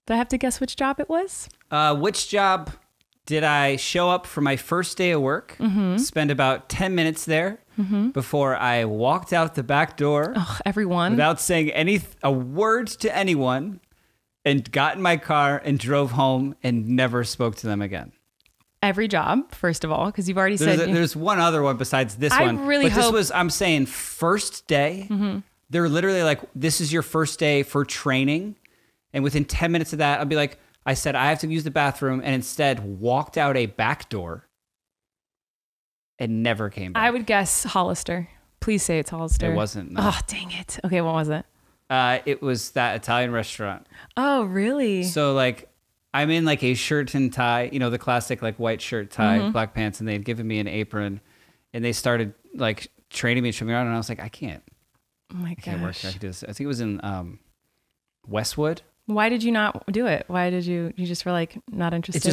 Do I have to guess which job it was? Which job did I show up for my first day of work, spend about 10 minutes there before I walked out the back door everyone without saying a word to anyone, and got in my car and drove home and never spoke to them again? Every job, first of all, because you've already said... There's one other one besides this one. I really hope... This was, I'm saying, first day. They're literally like, this is your first day for training. And within 10 minutes of that, I'll be like, I said, I have to use the bathroom, and instead walked out a back door and never came back. I would guess Hollister. Please say it's Hollister. It wasn't. No. Oh, dang it. Okay, what was it? It was that Italian restaurant. Oh, really? So, like, I'm in, like, a shirt and tie, the classic, like, white shirt, tie, black pants, and they'd given me an apron, and they started, like, training me and showing me around, and I was like, I can't. Oh, my gosh. I can't work here. I can do this. I think it was in Westwood. Why did you not do it? Why did you just were like not interested?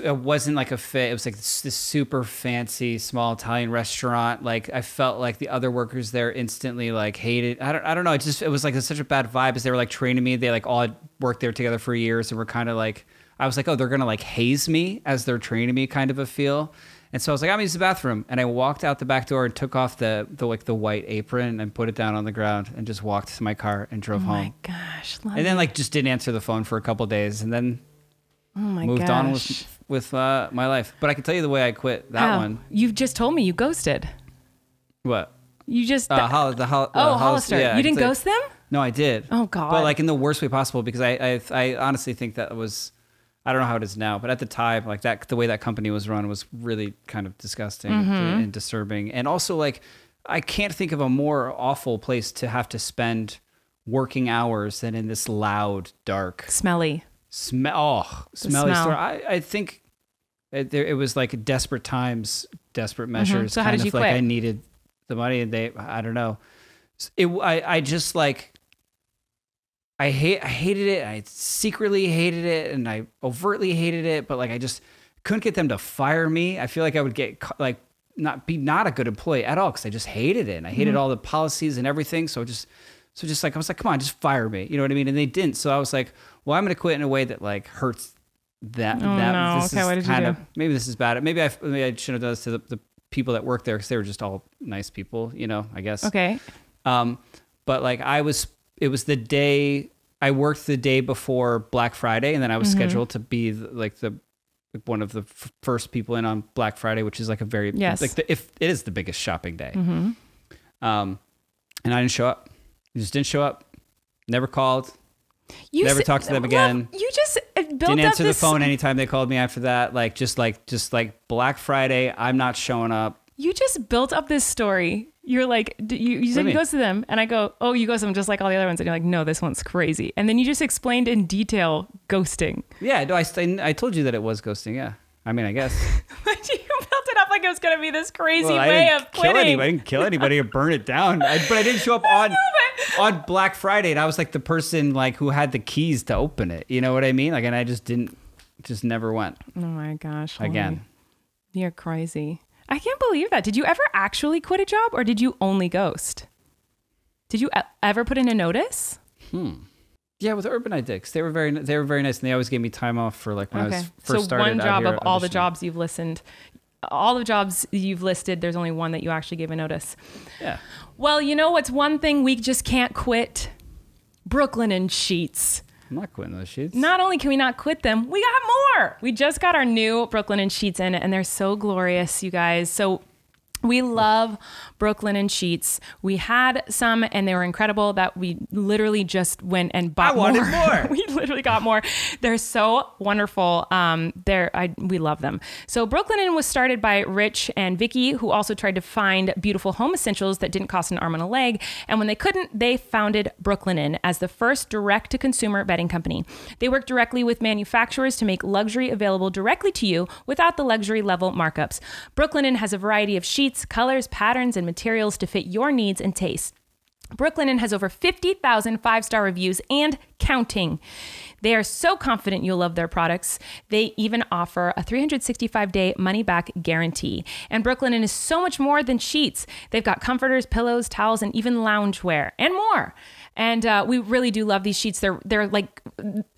It wasn't like a fit. It was like this super fancy small Italian restaurant. Like I felt like the other workers there instantly like hated. I don't know. It was like such a bad vibe as they were like training me. They like all had worked there together for years and were kind of like, I was like, oh, they're going to like haze me as they're training me, kind of a feel. And so I was like, I'm gonna use the bathroom. And I walked out the back door and took off the white apron and put it down on the ground and just walked to my car and drove home. Oh my gosh. And then like just didn't answer the phone for a couple of days and then moved on with my life. But I can tell you the way I quit that one. You've just told me you ghosted. What? You just... Hollister. Yeah, you didn't ghost them? No, I did. Oh God. But like in the worst way possible, because I honestly think that was... I don't know how it is now, but at the time, like that, the way that company was run was really kind of disgusting and disturbing. And also, like, I can't think of a more awful place to have to spend working hours than in this loud, dark, smelly smelly store. I think it was like desperate times, desperate measures. So how did you quit? Like I needed the money, and I don't know. I just like. I hated it. I secretly hated it, and I overtly hated it. But like, I just couldn't get them to fire me. I feel like I would get like not a good employee at all because I just hated it. And I hated all the policies and everything. So just like I was like, come on, just fire me. You know what I mean? And they didn't. So I was like, well, I'm going to quit in a way that like hurts that. Oh no. Okay, what did you do? Maybe this is bad. Maybe I shouldn't have done this to the people that work there because they were just all nice people. I guess. Okay. But like it was the day I worked the day before Black Friday, and then I was scheduled to be one of the first people in on Black Friday, which is like a very if it is the biggest shopping day. And I didn't show up. I just didn't show up. Never called. Never talked to them again. You just built didn't up answer the phone anytime they called me after that. Like just like Black Friday, I'm not showing up. You just built up this story. You're like, you said you goes to them, and I go, oh, you go to them just like all the other ones, and you're like, no, this one's crazy. And then you just explained in detail ghosting. Yeah, no, I told you that it was ghosting. Yeah, I mean, I guess. But you built it up like like it was going to be this crazy Well, way of quitting. I didn't kill anybody or burn it down. But I didn't show up on Black Friday, and I was like the person like who had the keys to open it. You know what I mean? Like, and I just never went. Oh my gosh. Again. You're crazy. I can't believe that. Did you ever actually quit a job, or did you only ghost? Did you ever put in a notice? Yeah, with Urban I did, 'cause they were very nice, and they always gave me time off for like when I was first started. So one job out of all the jobs you've listed, there's only one that you actually gave a notice. Yeah. Well, you know what's one thing we just can't quit? Brooklinen sheets. I'm not quitting those sheets. Not only can we not quit them, we got more. We just got our new Brooklinen sheets in, and they're so glorious, you guys. So we love Brooklinen sheets. We had some, and they were incredible that we literally just went and bought more. I wanted more. We literally got more. They're so wonderful. We love them. So Brooklinen was started by Rich and Vicky, who also tried to find beautiful home essentials that didn't cost an arm and a leg. And when they couldn't, they founded Brooklinen as the first direct-to-consumer bedding company. They work directly with manufacturers to make luxury available directly to you without the luxury level markups. Brooklinen has a variety of sheets, colors, patterns, and materials to fit your needs and tastes. Brooklinen has over 50,000 five-star reviews and counting. They are so confident you'll love their products. They even offer a 365-day money-back guarantee. And Brooklinen is so much more than sheets. They've got comforters, pillows, towels, and even loungewear and more. And we really do love these sheets. They're like,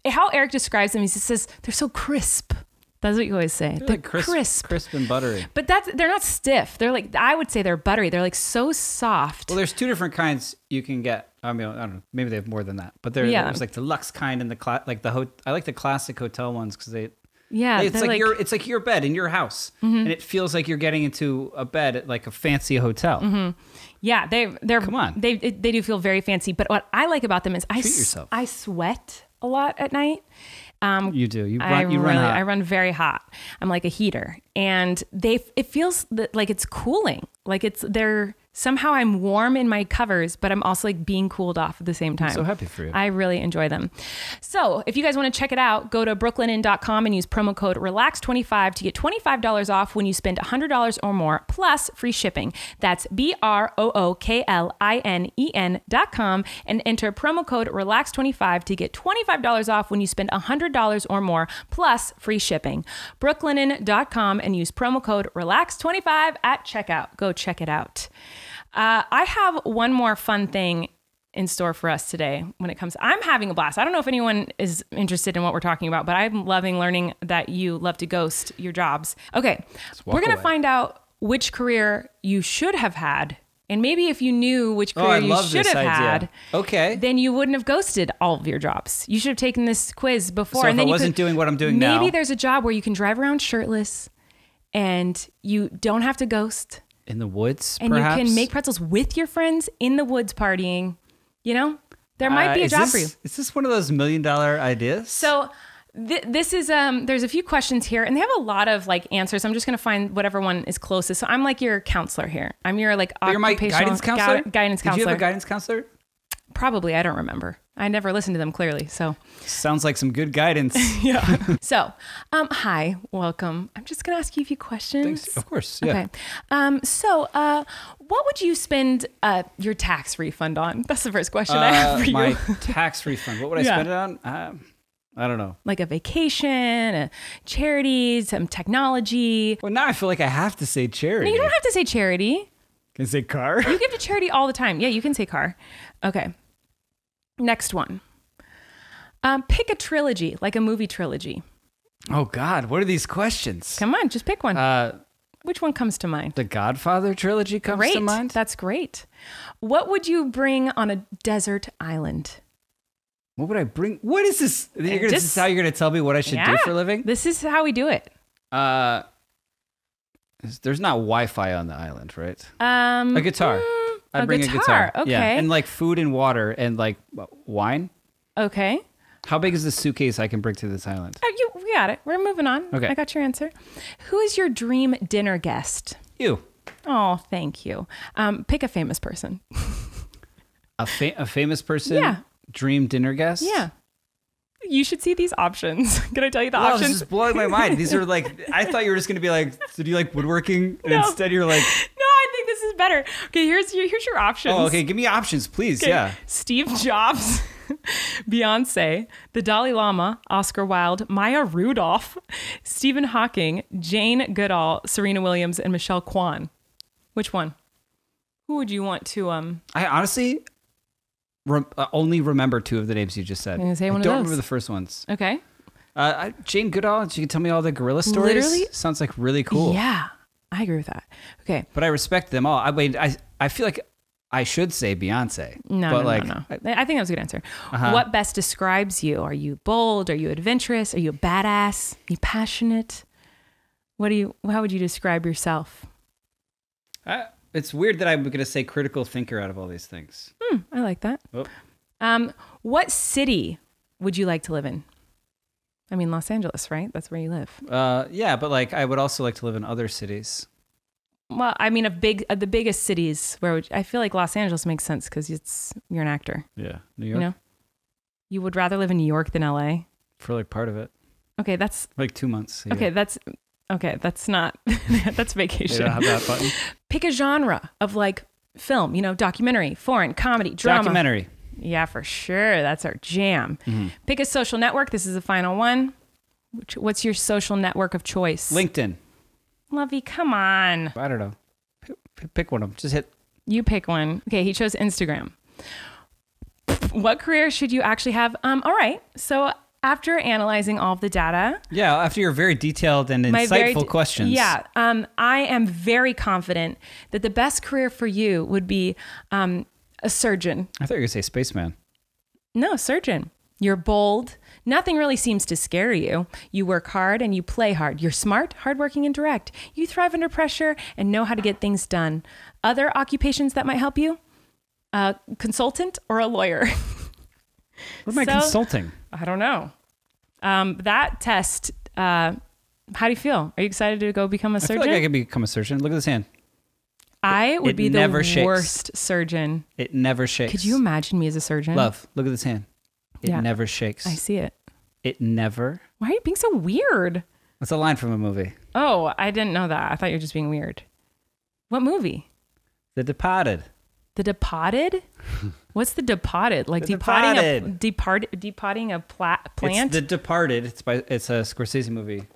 how Erik describes them, he says, they're so crisp. That's what you always say. They're like crisp and buttery. But they're not stiff. They're like, I would say they're buttery. They're like so soft. Well, there's two different kinds you can get. I mean, I don't know. Maybe they have more than that. But there's like the luxe kind and I like the classic hotel ones because it's like your bed in your house, and it feels like you're getting into a bed at like a fancy hotel. Mm-hmm. Yeah, they're come on. They do feel very fancy. But what I like about them is I sweat a lot at night. You do. You run hot. I run very hot. I'm like a heater, and it feels like it's cooling. Like somehow I'm warm in my covers, but I'm also like being cooled off at the same time. I'm so happy for you. I really enjoy them. So if you guys want to check it out, go to brooklinen.com and use promo code RELAX25 to get $25 off when you spend $100 or more, plus free shipping. That's BROOKLINEN.com and enter promo code RELAX25 to get $25 off when you spend $100 or more, plus free shipping. Brooklinen.com and use promo code RELAX25 at checkout. Go check it out. I have one more fun thing in store for us today when it comes. I'm having a blast. I don't know if anyone is interested in what we're talking about, but I'm loving learning that you love to ghost your jobs. Okay, we're going to find out which career you should have had. And maybe if you knew which career you should have had, then you wouldn't have ghosted all of your jobs. You should have taken this quiz before. So and then I wasn't doing what I'm doing now. Maybe there's a job where you can drive around shirtless and you don't have to ghost. In the woods, and perhaps? You can make pretzels with your friends in the woods partying. You know, there might be a job for you. Is this one of those $1 million ideas? So this is, there's a few questions here and they have a lot of like answers. I'm just going to find whatever one is closest. So I'm like your counselor here. I'm your like occupational... You're my guidance counselor? Guidance counselor. Did you have a guidance counselor? Probably. I don't remember. I never listened to them clearly. So sounds like some good guidance. Yeah. So, hi, welcome. I'm just going to ask you a few questions. Thanks. Of course. Yeah. Okay. So, what would you spend your tax refund on? That's the first question I have for you. My tax refund. What would I spend it on? I don't know. Like a vacation, a charity, some technology. Well, now I feel like I have to say charity. No, you don't have to say charity. Can I say car? You give to charity all the time. Yeah, you can say car. Okay. Next one. Pick a trilogy, like a movie trilogy. Oh, God. What are these questions? Come on, just pick one. Which one comes to mind? The Godfather trilogy comes to mind? That's great. What would you bring on a desert island? What would I bring? What is this? This is how you're going to tell me what I should do for a living? This is how we do it. There's not Wi-Fi on the island, right? A guitar. I bring a guitar. Okay. Yeah. And like food and water and like wine. Okay. How big is the suitcase I can bring to this island? We got it. We're moving on. Okay. I got your answer. Who is your dream dinner guest? You. Oh, thank you. Pick a famous person. A famous person? Yeah. Dream dinner guest? Yeah. You should see these options. Can I tell you the Wow, options? this is blowing my mind. These are like, I thought you were just going to be like, so do you like woodworking? And instead you're like, No, I think this is better. Okay, here's your options. oh, okay, give me options, please. Okay. Yeah. Steve Jobs, Beyonce, the Dalai Lama, Oscar Wilde, Maya Rudolph, Stephen Hawking, Jane Goodall, Serena Williams, and Michelle Kwan. Which one? Who would you want to I honestly only remember 2 of the names you just said. I'm gonna say I one of don't those. remember the first ones. Okay. Jane Goodall, she can tell me all the gorilla stories. Literally? Sounds like really cool. Yeah, I agree with that. Okay. But I respect them all. I feel like I should say Beyonce. No, but no. I think that's a good answer. What best describes you? Are you bold? Are you adventurous? Are you a badass? Are you passionate? How would you describe yourself? It's weird that I'm going to say critical thinker out of all these things. I like that. Oh. What city would you like to live in? I mean, Los Angeles, right? That's where you live. Yeah, but like I would also like to live in other cities. Well, I mean, the biggest cities I feel like Los Angeles makes sense because you're an actor. Yeah, New York. You know, you would rather live in New York than LA. For like part of it. Okay, that's like 2 months. Okay, that's not that's vacation. They don't have that button. Pick a genre of like film, documentary, foreign, comedy, drama. Documentary. Yeah, for sure. That's our jam. Mm-hmm. Pick a social network. This is the final one. What's your social network of choice? LinkedIn. Lovey, come on. I don't know. Pick one of them. Just hit. You pick one. Okay, he chose Instagram. What career should you actually have? All right. So after analyzing all of the data. Yeah, after your very detailed and insightful questions. Yeah, I am very confident that the best career for you would be a surgeon. I thought you were going to say spaceman. No, surgeon. You're bold. Nothing really seems to scare you. You work hard and you play hard. You're smart, hardworking, and direct. You thrive under pressure and know how to get things done. Other occupations that might help you? A consultant or a lawyer? What am I consulting? I don't know. That test, how do you feel? Are you excited to go become a surgeon? I feel like I could become a surgeon. Look at this hand. I would be the worst surgeon. It never shakes. Could you imagine me as a surgeon? Love, look at this hand. It never shakes. I see it. It never. Why are you being so weird? That's a line from a movie. Oh, I didn't know that. I thought you were just being weird. What movie? The Departed. The Departed? What's the Departed? Like depotting a plant? It's The Departed. It's a Scorsese movie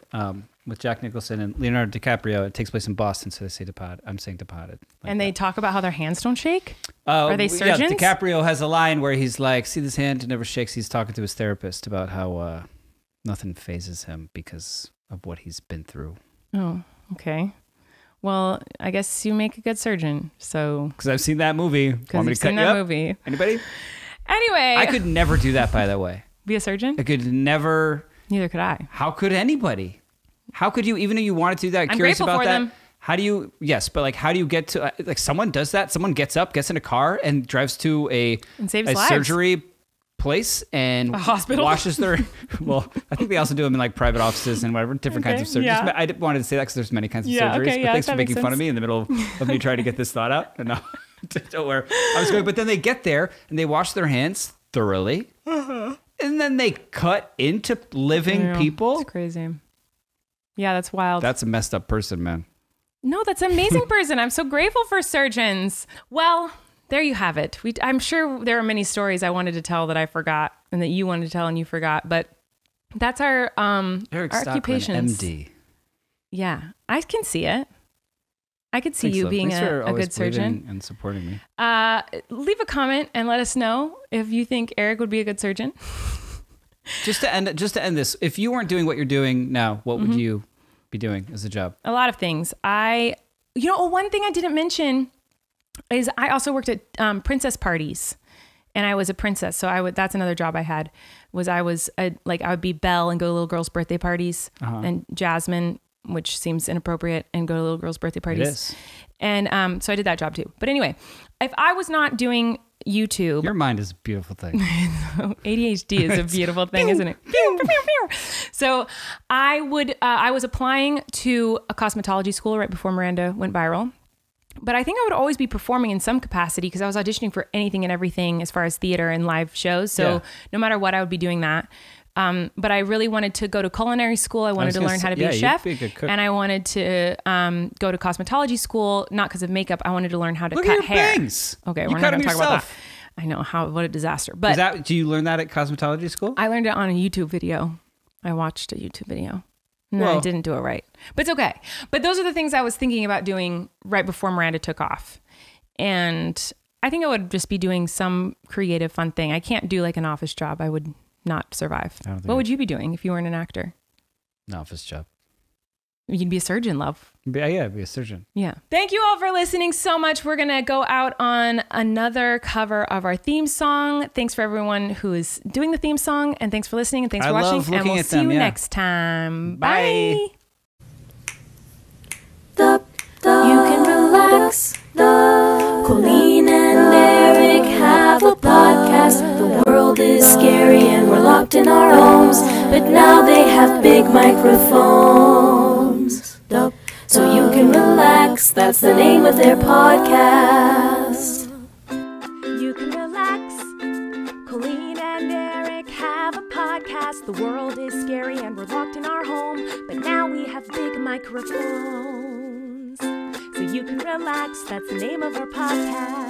with Jack Nicholson and Leonardo DiCaprio. It takes place in Boston, so they say Departed. I'm saying Departed. Like and they talk about how their hands don't shake? Are they surgeons? Yeah, DiCaprio has a line where he's like, see this hand, it never shakes. He's talking to his therapist about how nothing phases him because of what he's been through. Oh, okay. Well, I guess you make a good surgeon. So because I've seen that movie. Want me to cut you up? Movie. Anybody? Anyway, I could never do that. By the way, be a surgeon. I could never. Neither could I. How could anybody? How could you? Even if you wanted to do that, I'm curious grateful about for that. them. How do you? Yes, but like, how do you get to? Like, someone does that. Someone gets up, gets in a car, and drives to a surgery place and a hospital washes their. Well, I think they also do them in like private offices and whatever different kinds of surgeries. Yeah. I wanted to say that because there's many kinds of surgeries. Okay, but thanks for making fun of me in the middle of me trying to get this thought out. No, don't worry. I was going, but then they get there and they wash their hands thoroughly, and then they cut into living people. It's crazy. Yeah, that's wild. That's a messed up person, man. No, that's an amazing person. I'm so grateful for surgeons. Well, there you have it. I'm sure there are many stories I wanted to tell that I forgot and that you wanted to tell and you forgot, but that's our Erik occupations. MD. Yeah, I can see it. I could see you being a good surgeon. And supporting me. Leave a comment and let us know if you think Erik would be a good surgeon. Just to end this, if you weren't doing what you're doing now, what would you be doing as a job? A lot of things. One thing I didn't mention is I also worked at princess parties, and I was a princess. So that's another job I had. I would be Belle and go to little girls' birthday parties, and Jasmine, which seems inappropriate, and go to little girls' birthday parties. It is. And so I did that job too. But anyway, if I was not doing YouTube, your mind is a beautiful thing. ADHD is a beautiful thing, isn't it? So I was applying to a cosmetology school right before Miranda went viral. But I think I would always be performing in some capacity because I was auditioning for anything and everything as far as theater and live shows. So no matter what, I would be doing that. But I really wanted to go to culinary school. I wanted to learn how to be a chef. You'd be a good cook. And I wanted to go to cosmetology school, not because of makeup. I wanted to learn how to Look cut at your hair. bangs. Okay, You we're cut not going them to talk about yourself. that. I know what a disaster. But Do you learn that at cosmetology school? I learned it on a YouTube video. I watched a YouTube video. No, I didn't do it right. But it's okay. But those are the things I was thinking about doing right before Miranda took off. And I think I would just be doing some creative, fun thing. I can't do like an office job. I would not survive. What would you be doing if you weren't an actor? An office job. You'd be a surgeon, love. Yeah, be a surgeon. Yeah. Thank you all for listening so much. We're going to go out on another cover of our theme song. Thanks for everyone who is doing the theme song. And thanks for listening. And thanks for watching. And we'll see you next time. Bye. You can relax. Colleen and Erik have a podcast. The world is scary and we're locked in our homes. But now they have big microphones. So you can relax, that's the name of their podcast. You can relax. Colleen and Erik have a podcast. The world is scary and we're locked in our home. But now we have big microphones. So you can relax, that's the name of our podcast.